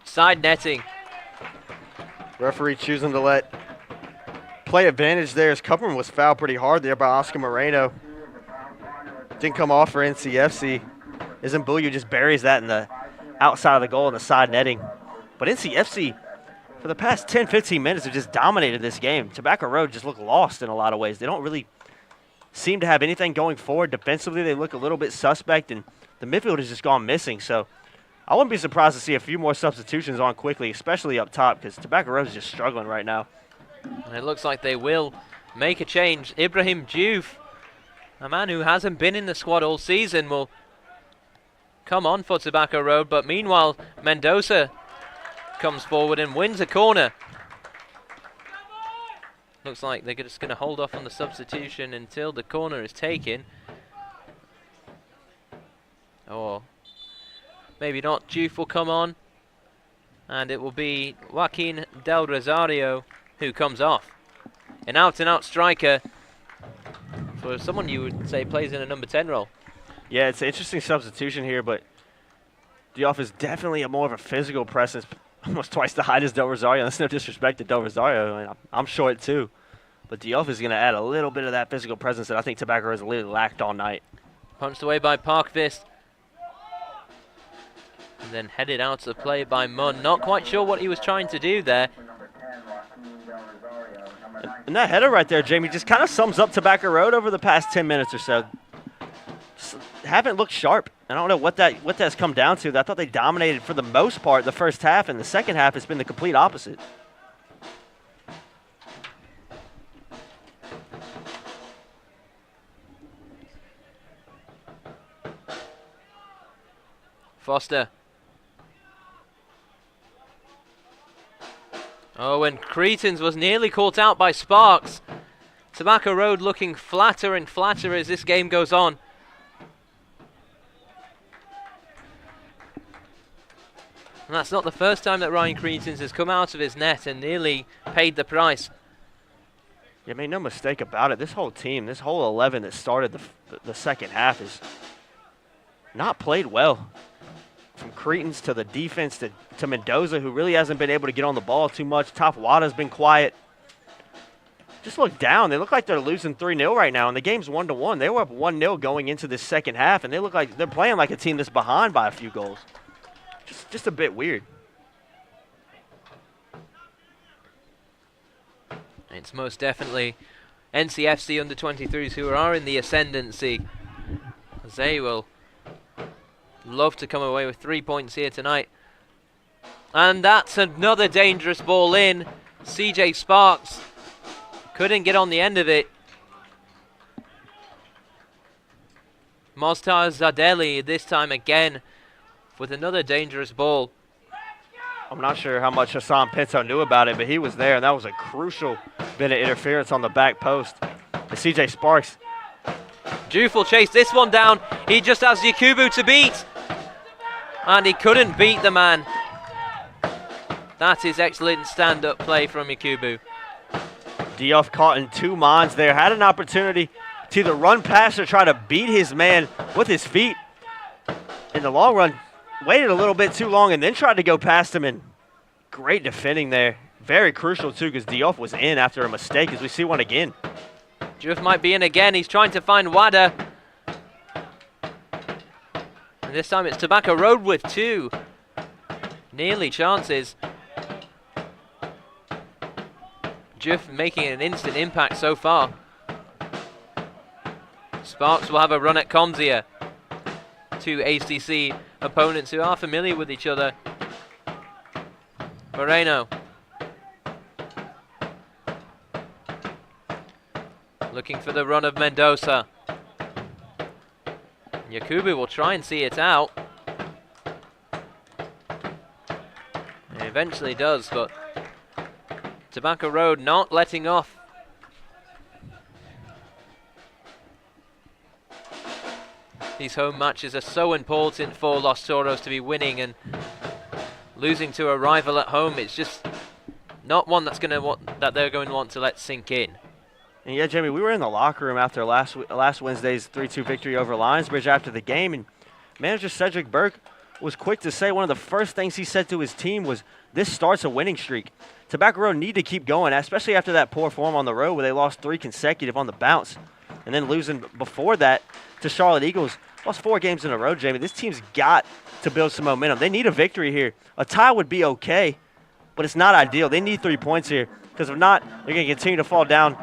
Side netting. Referee choosing to let play advantage there as Copperman was fouled pretty hard there by Oscar Moreno. Didn't come off for NCFC. As Mbuyu just buries that in the outside of the goal in the side netting. But NCFC, for the past 10, 15 minutes, have just dominated this game. Tobacco Road just look lost in a lot of ways. They don't really seem to have anything going forward. Defensively, they look a little bit suspect, and the midfield has just gone missing. So I wouldn't be surprised to see a few more substitutions on quickly, especially up top, because Tobacco Road is just struggling right now. And it looks like they will make a change. Ibrahim Diouf, a man who hasn't been in the squad all season, will come on for Tobacco Road. But meanwhile, Mendoza comes forward and wins a corner. Looks like they're just going to hold off on the substitution until the corner is taken. Or maybe not. Diouf will come on, and it will be Joaquin Del Rosario who comes off. An out-and-out striker for someone you would say plays in a number 10 role. Yeah, it's an interesting substitution here, but Diouf is definitely more of a physical presence, almost twice the height as Del Rosario. That's no disrespect to Del Rosario. I mean, I'm short too. But Diouf is going to add a little bit of that physical presence that I think Tobacco has really lacked all night. Punched away by Parkvist. And then headed out to play by Munn. Not quite sure what he was trying to do there. And that header right there, Jamie, just kind of sums up Tobacco Road over the past 10 minutes or so. Just haven't looked sharp. I don't know what that's come down to. I thought they dominated for the most part the first half, and the second half it's been the complete opposite. Foster. Oh, and Cretans was nearly caught out by Sparks. Tobacco Road looking flatter and flatter as this game goes on. And that's not the first time that Ryan Cretans has come out of his net and nearly paid the price. Yeah, made no mistake about it. This whole team, this whole 11 that started the second half is not played well. From Cretans to the defense to Mendoza, who really hasn't been able to get on the ball too much. Wada's been quiet. Just look down. They look like they're losing 3-0 right now, and the game's 1-1. They were up 1-0 going into this second half, and they look like they're playing like a team that's behind by a few goals. Just a bit weird. It's most definitely NCFC under-23s who are in the ascendancy. They will love to come away with 3 points here tonight. And that's another dangerous ball in. CJ Sparks couldn't get on the end of it. Mostar Zardelli this time again with another dangerous ball. I'm not sure how much Hassan Pinto knew about it, but he was there, and that was a crucial bit of interference on the back post. And CJ Sparks. Diouf will chase this one down. He just has Yakubu to beat. And he couldn't beat the man. That is excellent stand-up play from Yakubu. Diouf caught in two minds there. Had an opportunity to either run past or try to beat his man with his feet. In the long run, waited a little bit too long and then tried to go past him. And great defending there. Very crucial, too, because Diouf was in after a mistake, as we see one again. Diouf might be in again. He's trying to find Wada. And this time it's Tobacco Road with two. Nearly chances. Diouf making an instant impact so far. Sparks will have a run at Comzia. Two ACC opponents who are familiar with each other. Moreno. Looking for the run of Mendoza. Yakubu will try and see it out. He eventually does, but Tobacco Road not letting off. These home matches are so important for Los Toros to be winning, and losing to a rival at home, it's just not one that's they're going to want to let sink in. And yeah, Jamie, we were in the locker room after last Wednesday's 3-2 victory over Lionsbridge after the game, and manager Cedric Burke was quick to say one of the first things he said to his team was, this starts a winning streak. Tobacco Road need to keep going, especially after that poor form on the road where they lost 3 consecutive on the bounce. And then losing before that to Charlotte Eagles. Lost 4 games in a row, Jamie. This team's got to build some momentum. They need a victory here. A tie would be okay, but it's not ideal. They need 3 points here, because if not, they're going to continue to fall down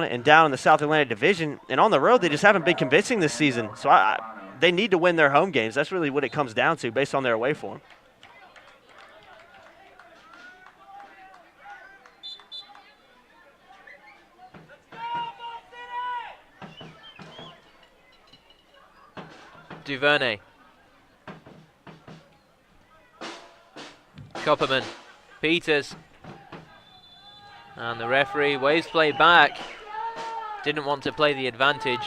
in the South Atlantic Division. And on the road, they just haven't been convincing this season. So they need to win their home games. That's really what it comes down to based on their away form. Duvernay. Copperman. Peters. And the referee waves play back. Didn't want to play the advantage.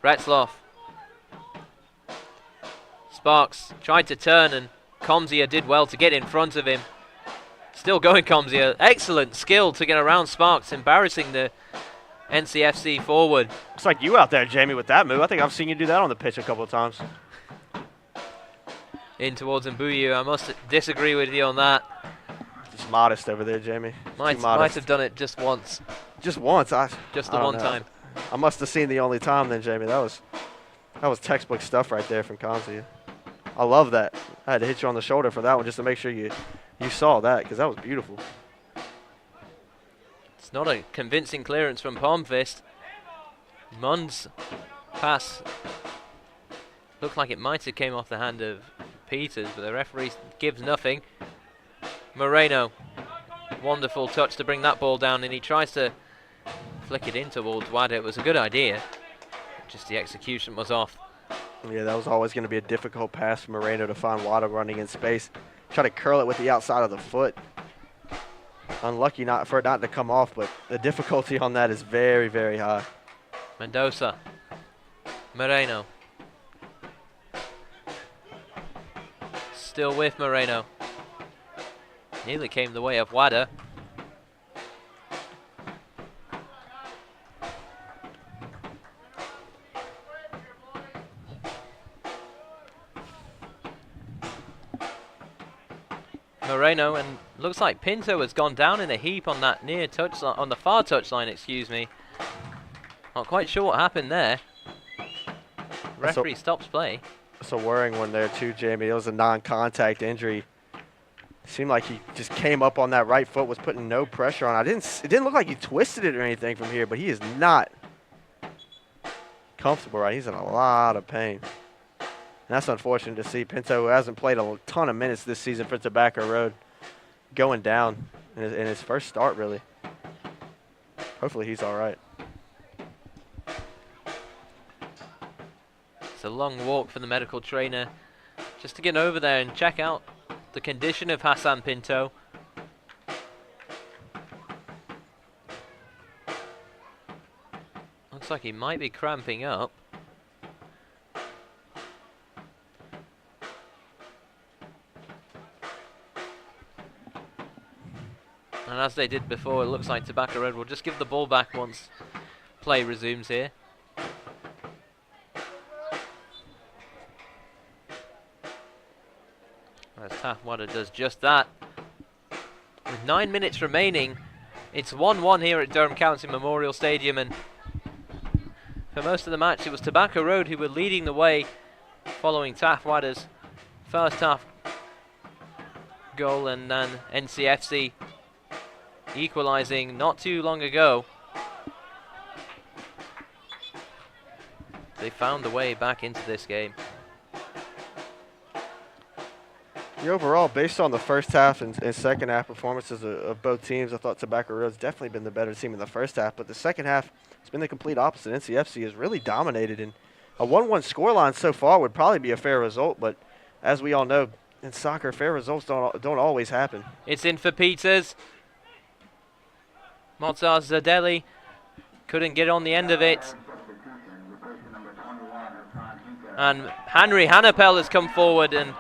Retzloff. Sparks tried to turn, and Comzia did well to get in front of him. Still going, Comzia. Excellent skill to get around Sparks, embarrassing the NCFC forward. It's like you out there, Jamie, with that move. I think I've seen you do that on the pitch a couple of times. In towards Mbuyu. I must disagree with you on that. Just modest over there, Jamie. Might have done it just once. Just once? Just the one time. I must have seen the only time then, Jamie. That was textbook stuff right there from Comzia. I love that. I had to hit you on the shoulder for that one just to make sure you saw that, because that was beautiful. It's not a convincing clearance from Palmfist. Mund's pass looked like it might have came off the hand of Peters, but the referee gives nothing. Moreno, wonderful touch to bring that ball down, and he tries to flick it in towards Wada. It was a good idea, just the execution was off. Yeah, that was always going to be a difficult pass for Moreno to find Wada running in space. Try to curl it with the outside of the foot. Unlucky for it not to come off, but the difficulty on that is very, very high. Mendoza. Moreno. Still with Moreno. Nearly came the way of Wada. Moreno, and looks like Pinto has gone down in a heap on that near touchline, on the far touchline, excuse me. Not quite sure what happened there. Referee stops play. That's a worrying one there too, Jamie. It was a non-contact injury. Seemed like he just came up on that right foot, was putting no pressure on. It didn't look like he twisted it or anything from here, but he is not comfortable, right? He's in a lot of pain. And that's unfortunate to see. Pinto, who hasn't played a ton of minutes this season for Tobacco Road, going down in his first start, really. Hopefully he's all right. It's a long walk for the medical trainer just to get over there and check out the condition of Hassan Pinto. Looks like he might be cramping up. And as they did before, it looks like Tobacco Road will just give the ball back once play resumes here. As Taffwater does just that. With 9 minutes remaining, it's 1-1 here at Durham County Memorial Stadium, and for most of the match it was Tobacco Road who were leading the way following Taffwater's first half goal, and then NCFC equalising not too long ago. They found the way back into this game. The overall, based on the first half and second half performances of both teams, I thought Tobacco Road's definitely been the better team in the first half, but the second half has been the complete opposite. NCFC has really dominated, and a 1-1 scoreline so far would probably be a fair result, but as we all know, in soccer, fair results don't always happen. It's in for Peters. Mozart Zadelli couldn't get on the end of it. And Henry Hannapel has come forward, and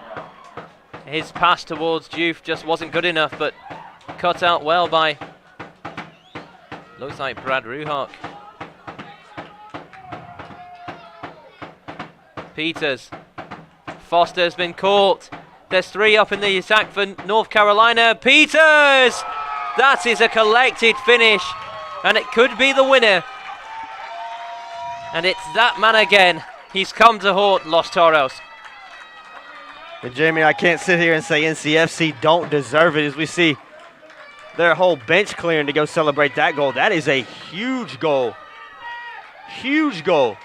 his pass towards Juve just wasn't good enough, but cut out well by, looks like Brad Ruhak. Peters. Foster's been caught. There's 3 up in the attack for North Carolina. Peters! That is a collected finish, and it could be the winner. And it's that man again. He's come to haunt Los Toros. And Jamie, I can't sit here and say NCFC don't deserve it as we see their whole bench clearing to go celebrate that goal. That is a huge goal. Huge goal.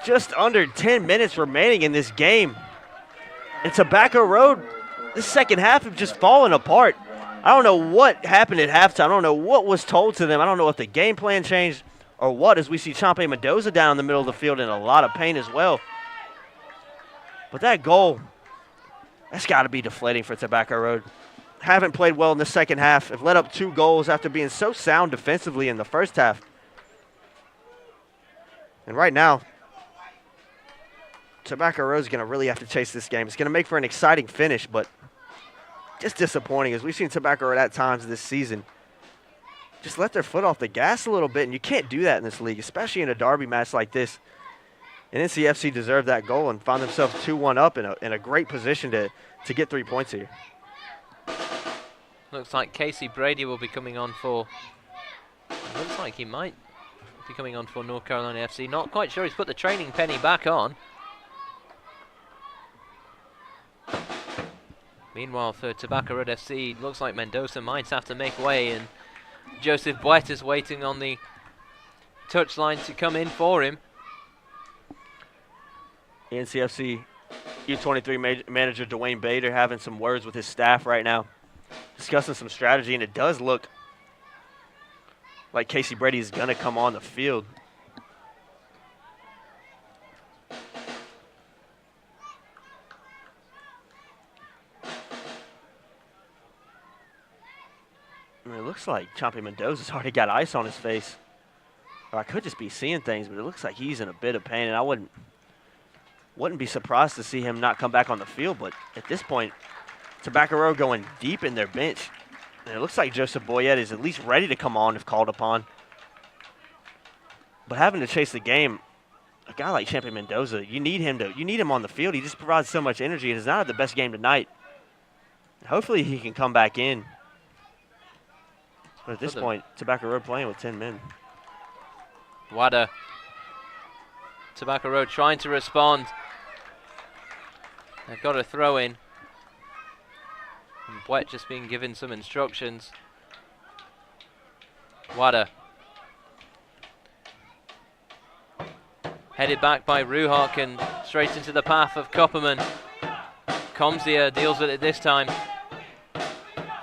Just under 10 minutes remaining in this game. And Tobacco Road, this second half have just fallen apart. I don't know what happened at halftime. I don't know what was told to them. I don't know if the game plan changed or what, as we see Champe Mendoza down in the middle of the field in a lot of pain as well. But that goal, that's got to be deflating for Tobacco Road. Haven't played well in the second half. Have let up 2 goals after being so sound defensively in the first half. And right now, Tobacco Road's going to really have to chase this game. It's going to make for an exciting finish, but just disappointing, as we've seen Tobacco Road at times this season just let their foot off the gas a little bit, and you can't do that in this league, especially in a derby match like this. And NCFC deserved that goal and found themselves 2-1 up in a great position to get 3 points here. Looks like Casey Brady will be coming on for, looks like he might be coming on for North Carolina FC. Not quite sure. He's put the training penny back on. Meanwhile, for Tobacco Road FC, looks like Mendoza might have to make way, and Joseph Buet is waiting on the touchline to come in for him. NCFC U23 manager Dwayne Bader having some words with his staff right now, discussing some strategy, and it does look like Casey Brady is going to come on the field. I mean, it looks like Champe Mendoza's already got ice on his face. Or I could just be seeing things, but it looks like he's in a bit of pain, and I wouldn't be surprised to see him not come back on the field. But at this point, Tobacco Road going deep in their bench. And it looks like Joseph Boyette is at least ready to come on if called upon. But having to chase the game, a guy like Champion Mendoza, you need him on the field. He just provides so much energy and has not had the best game tonight. Hopefully he can come back in. But at this point, Tobacco Road playing with 10 men. Wada. Tobacco Road trying to respond. They've got a throw in. And Buet just being given some instructions. Wada. Headed back by Ruhak and straight into the path of Kopperman. Comzia deals with it this time.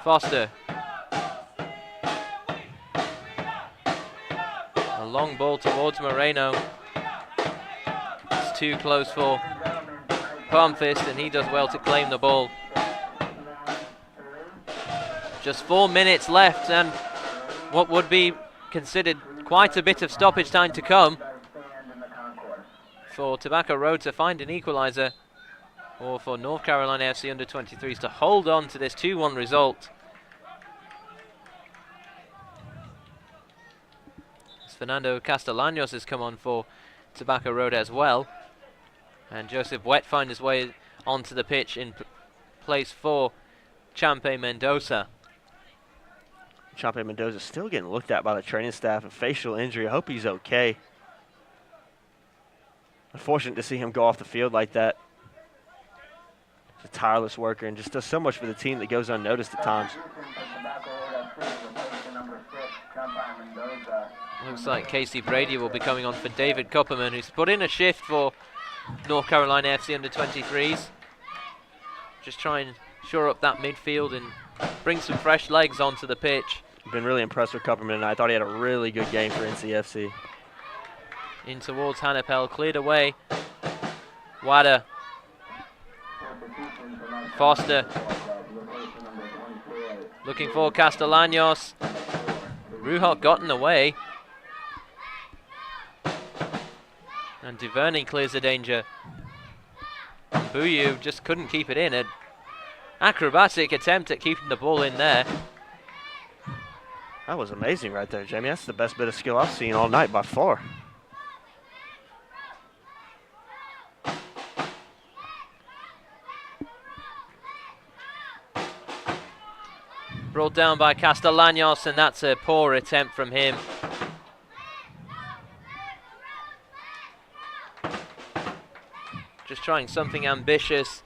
Foster. A long ball towards Moreno. It's too close for Palmfist, and he does well to claim the ball. Just 4 minutes left, and what would be considered quite a bit of stoppage time to come for Tobacco Road to find an equaliser, or for North Carolina FC under-23s to hold on to this 2-1 result. Fernando Castellanos has come on for Tobacco Road as well. And Joseph Wett finds his way onto the pitch in place for Champe Mendoza. Champe Mendoza still getting looked at by the training staff, a facial injury. I hope he's okay. Unfortunate to see him go off the field like that. He's a tireless worker and just does so much for the team that goes unnoticed at times. Looks like Casey Brady will be coming on for David Kupperman, who's put in a shift for North Carolina FC under-23s. Just try and shore up that midfield and bring some fresh legs onto the pitch. Been really impressed with Kupperman, and I thought he had a really good game for NCFC. In towards Hannapel, cleared away. Wada. Foster. Looking for Castellanos. Ruhok gotten away. And Duvernay clears the danger. Buyu just couldn't keep it in. An acrobatic attempt at keeping the ball in there. That was amazing right there, Jamie. That's the best bit of skill I've seen all night by far. Brought down by Castellanos, and that's a poor attempt from him. Just trying something ambitious.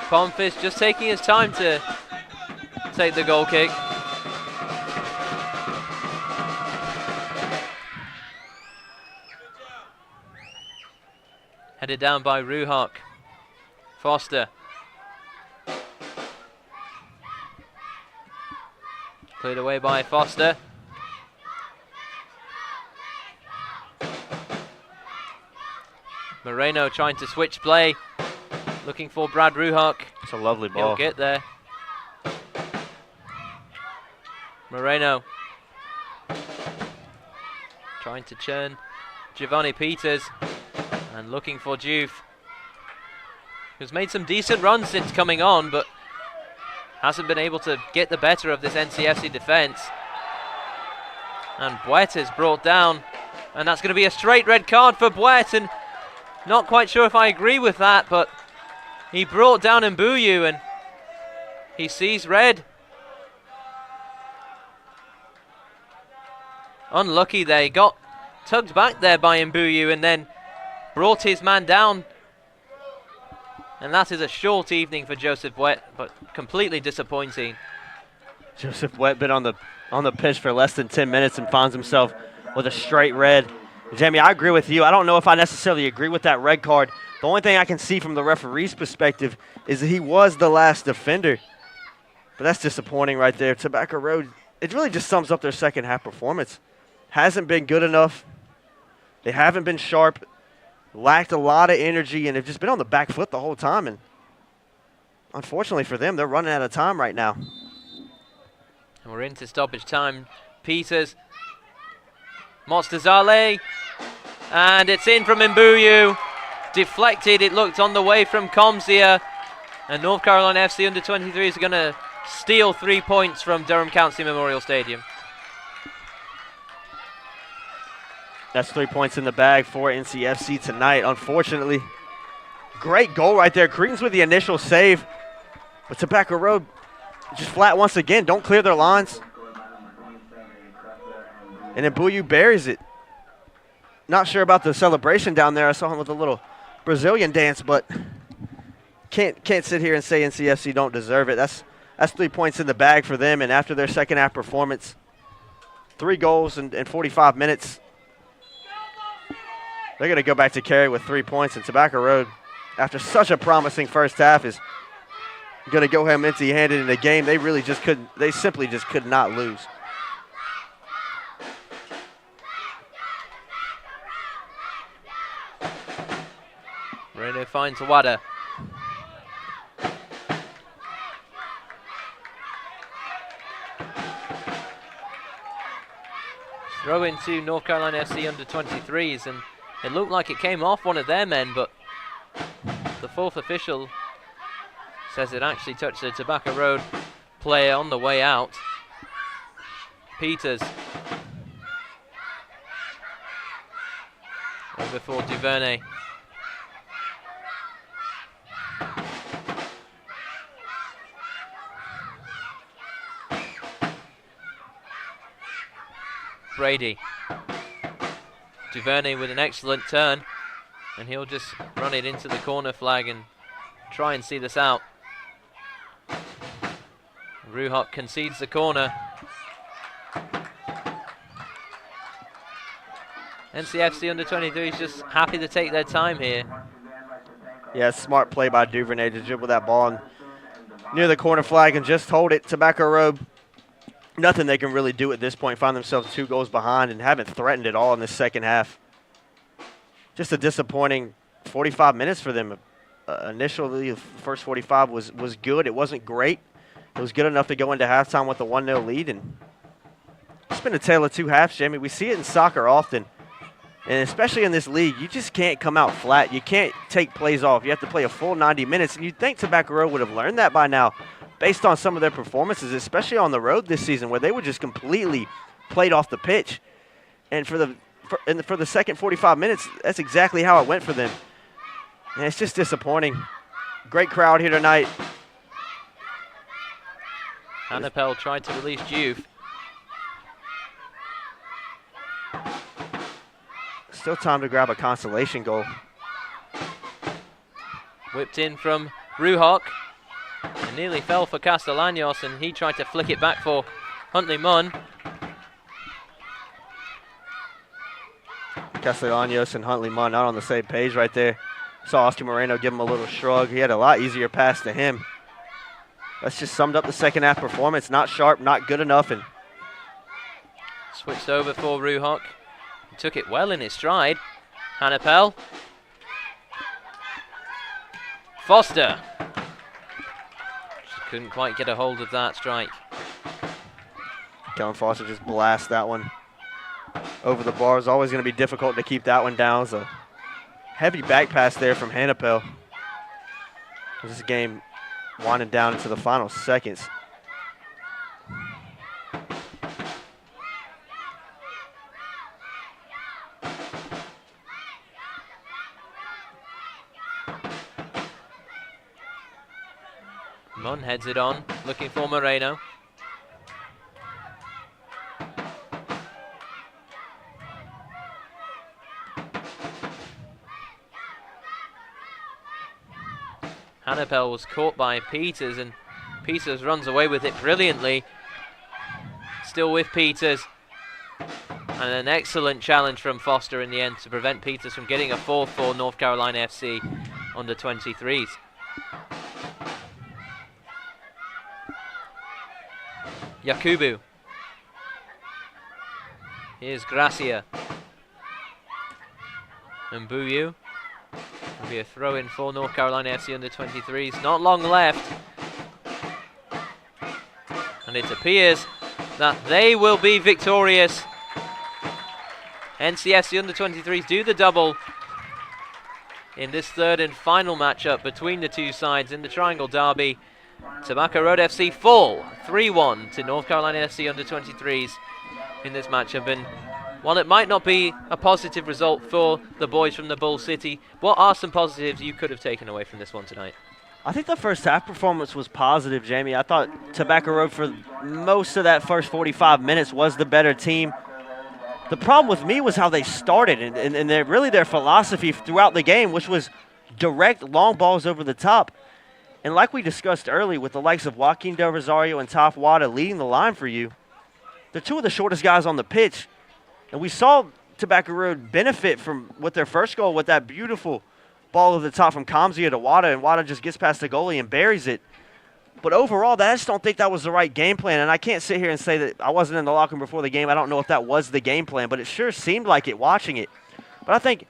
Pomfis just taking his time to take the goal kick. Headed down by Ruhok. Foster. Cleared away by Foster. Moreno trying to switch play. Looking for Brad Ruhok. It's a lovely ball. He'll get there. Moreno. Trying to churn Giovanni Peters. And looking for Juve, who's made some decent runs since coming on, but hasn't been able to get the better of this NCFC defence. And Buet is brought down, and that's going to be a straight red card for Buet, and not quite sure if I agree with that, but he brought down Mbuyu, and he sees red. Unlucky there, he got tugged back there by Mbuyu, and then brought his man down. And that is a short evening for Joseph Buet, but completely disappointing. Joseph Buet been on the pitch for less than 10 minutes and finds himself with a straight red. Jamie, I agree with you. I don't know if I necessarily agree with that red card. The only thing I can see from the referee's perspective is that he was the last defender. But that's disappointing right there. Tobacco Road, it really just sums up their second half performance. Hasn't been good enough. They haven't been sharp. Lacked a lot of energy and have just been on the back foot the whole time. And unfortunately for them, they're running out of time right now. And we're into stoppage time. Peters. Mostazale. And it's in from Mbuyu. Deflected. It looked on the way from Comzia. And North Carolina FC under-23 is going to steal 3 points from Durham County Memorial Stadium. That's 3 points in the bag for NCFC tonight. Unfortunately, great goal right there. Cretans with the initial save. But Tobacco Road just flat once again. Don't clear their lines. And then Mbuyu buries it. Not sure about the celebration down there. I saw him with a little Brazilian dance, but can't sit here and say NCFC don't deserve it. That's 3 points in the bag for them. And after their second half performance, 3 goals in 45 minutes, they're going to go back to Cary with 3 points. And Tobacco Road, after such a promising first half, is going to go home empty-handed in a game they really just couldn't. They simply just could not lose. Moreno finds Wada. Throw into North Carolina FC under 23s, and it looked like it came off one of their men, but the fourth official says it actually touched the Tobacco Road player on the way out. Peters over for Duvernay. Brady. Duvernay with an excellent turn, and he'll just run it into the corner flag and try and see this out. Ruhock concedes the corner. NCFC under 23 is just happy to take their time here. Yeah, smart play by Duvernay to dribble that ball near the corner flag and just hold it. Tobacco Road, nothing they can really do at this point. Find themselves 2 goals behind and haven't threatened at all in the second half. Just a disappointing 45 minutes for them. Initially, the first 45 was good. It wasn't great. It was good enough to go into halftime with a 1-0 lead. And it's been a tale of 2 halves, Jamie. We see it in soccer often. And especially in this league, you just can't come out flat. You can't take plays off. You have to play a full 90 minutes. And you'd think Tobacco Road would have learned that by now based on some of their performances, especially on the road this season where they were just completely played off the pitch. And for the second 45 minutes, that's exactly how it went for them. And it's just disappointing. Great crowd here tonight. Hannapel tried to release Juve. Still time to grab a consolation goal. Whipped in from Ruhock. And nearly fell for Castellanos, and he tried to flick it back for Huntley Munn. Castellanos and Huntley Munn not on the same page right there. Saw Oscar Moreno give him a little shrug. He had a lot easier pass to him. That's just summed up the second half performance. Not sharp, not good enough. And switched over for Ruhock. He took it well in his stride. Hannapel. Foster. Just couldn't quite get a hold of that strike. Kellen Foster just blasts that one over the bar. It's always going to be difficult to keep that one down. It's a heavy back pass there from Hannapel. This game winding down into the final seconds. Munn heads it on, looking for Moreno. Hannapel was caught by Peters, and Peters runs away with it brilliantly. Still with Peters. And an excellent challenge from Foster in the end to prevent Peters from getting a fourth for North Carolina FC under 23s. Yakubu. Here's Gracia. And Buyu. Will be a throw-in for North Carolina FC under 23s. Not long left. And it appears that they will be victorious. NCFC under 23s do the double in this third and final matchup between the two sides in the Triangle Derby. Tobacco Road FC fall 3-1 to North Carolina FC under 23s in this matchup. And while it might not be a positive result for the boys from the Bull City, what are some positives you could have taken away from this one tonight? I think the first half performance was positive, Jamie. I thought Tobacco Road for most of that first 45 minutes was the better team. The problem with me was how they started and their philosophy throughout the game, which was direct long balls over the top. And like we discussed early, with the likes of Joaquin Del Rosario and Toph Wada leading the line for you, they're two of the shortest guys on the pitch. And we saw Tobacco Road benefit from with their first goal with that beautiful ball over the top from Kamzia to Wada, and Wada just gets past the goalie and buries it. But overall, I just don't think that was the right game plan. And I can't sit here and say that I wasn't in the locker room before the game. I don't know if that was the game plan, but it sure seemed like it watching it. But I think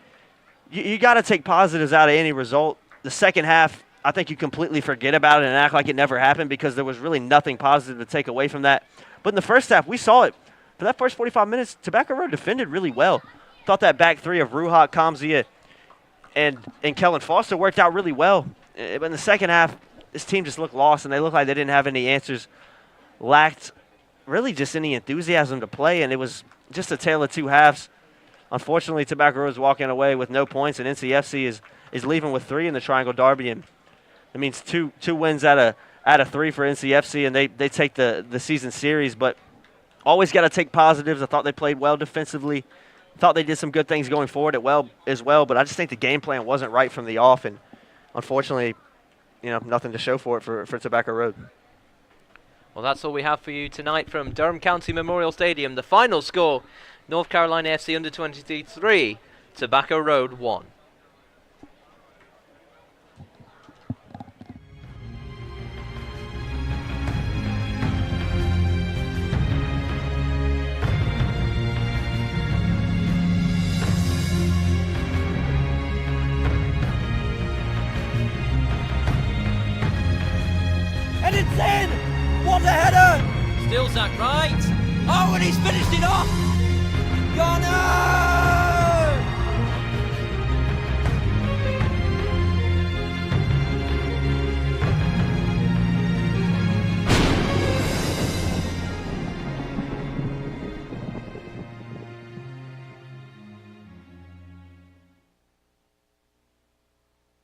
you got to take positives out of any result. The second half, I think you completely forget about it and act like it never happened because there was really nothing positive to take away from that. But in the first half, we saw it. for that first 45 minutes, Tobacco Road defended really well. Thought that back three of Ruhat, Kamzia, and Kellen Foster worked out really well. But in the second half, this team just looked lost, and they looked like they didn't have any answers. Lacked really just any enthusiasm to play, and it was just a tale of two halves. Unfortunately, Tobacco Road's walking away with no points, and NCFC is leaving with 3 in the Triangle Derby, and it means two wins out of 3 for NCFC, and they take the season series. But always got to take positives. I thought they played well defensively. Thought they did some good things going forward as well, but I just think the game plan wasn't right from the off, and unfortunately, nothing to show for it for Tobacco Road. Well, that's all we have for you tonight from Durham County Memorial Stadium. The final score, North Carolina FC U23 3, Tobacco Road 1. And it's in! What a header! Still Zach Wright. Oh, and he's finished it off! Ghana!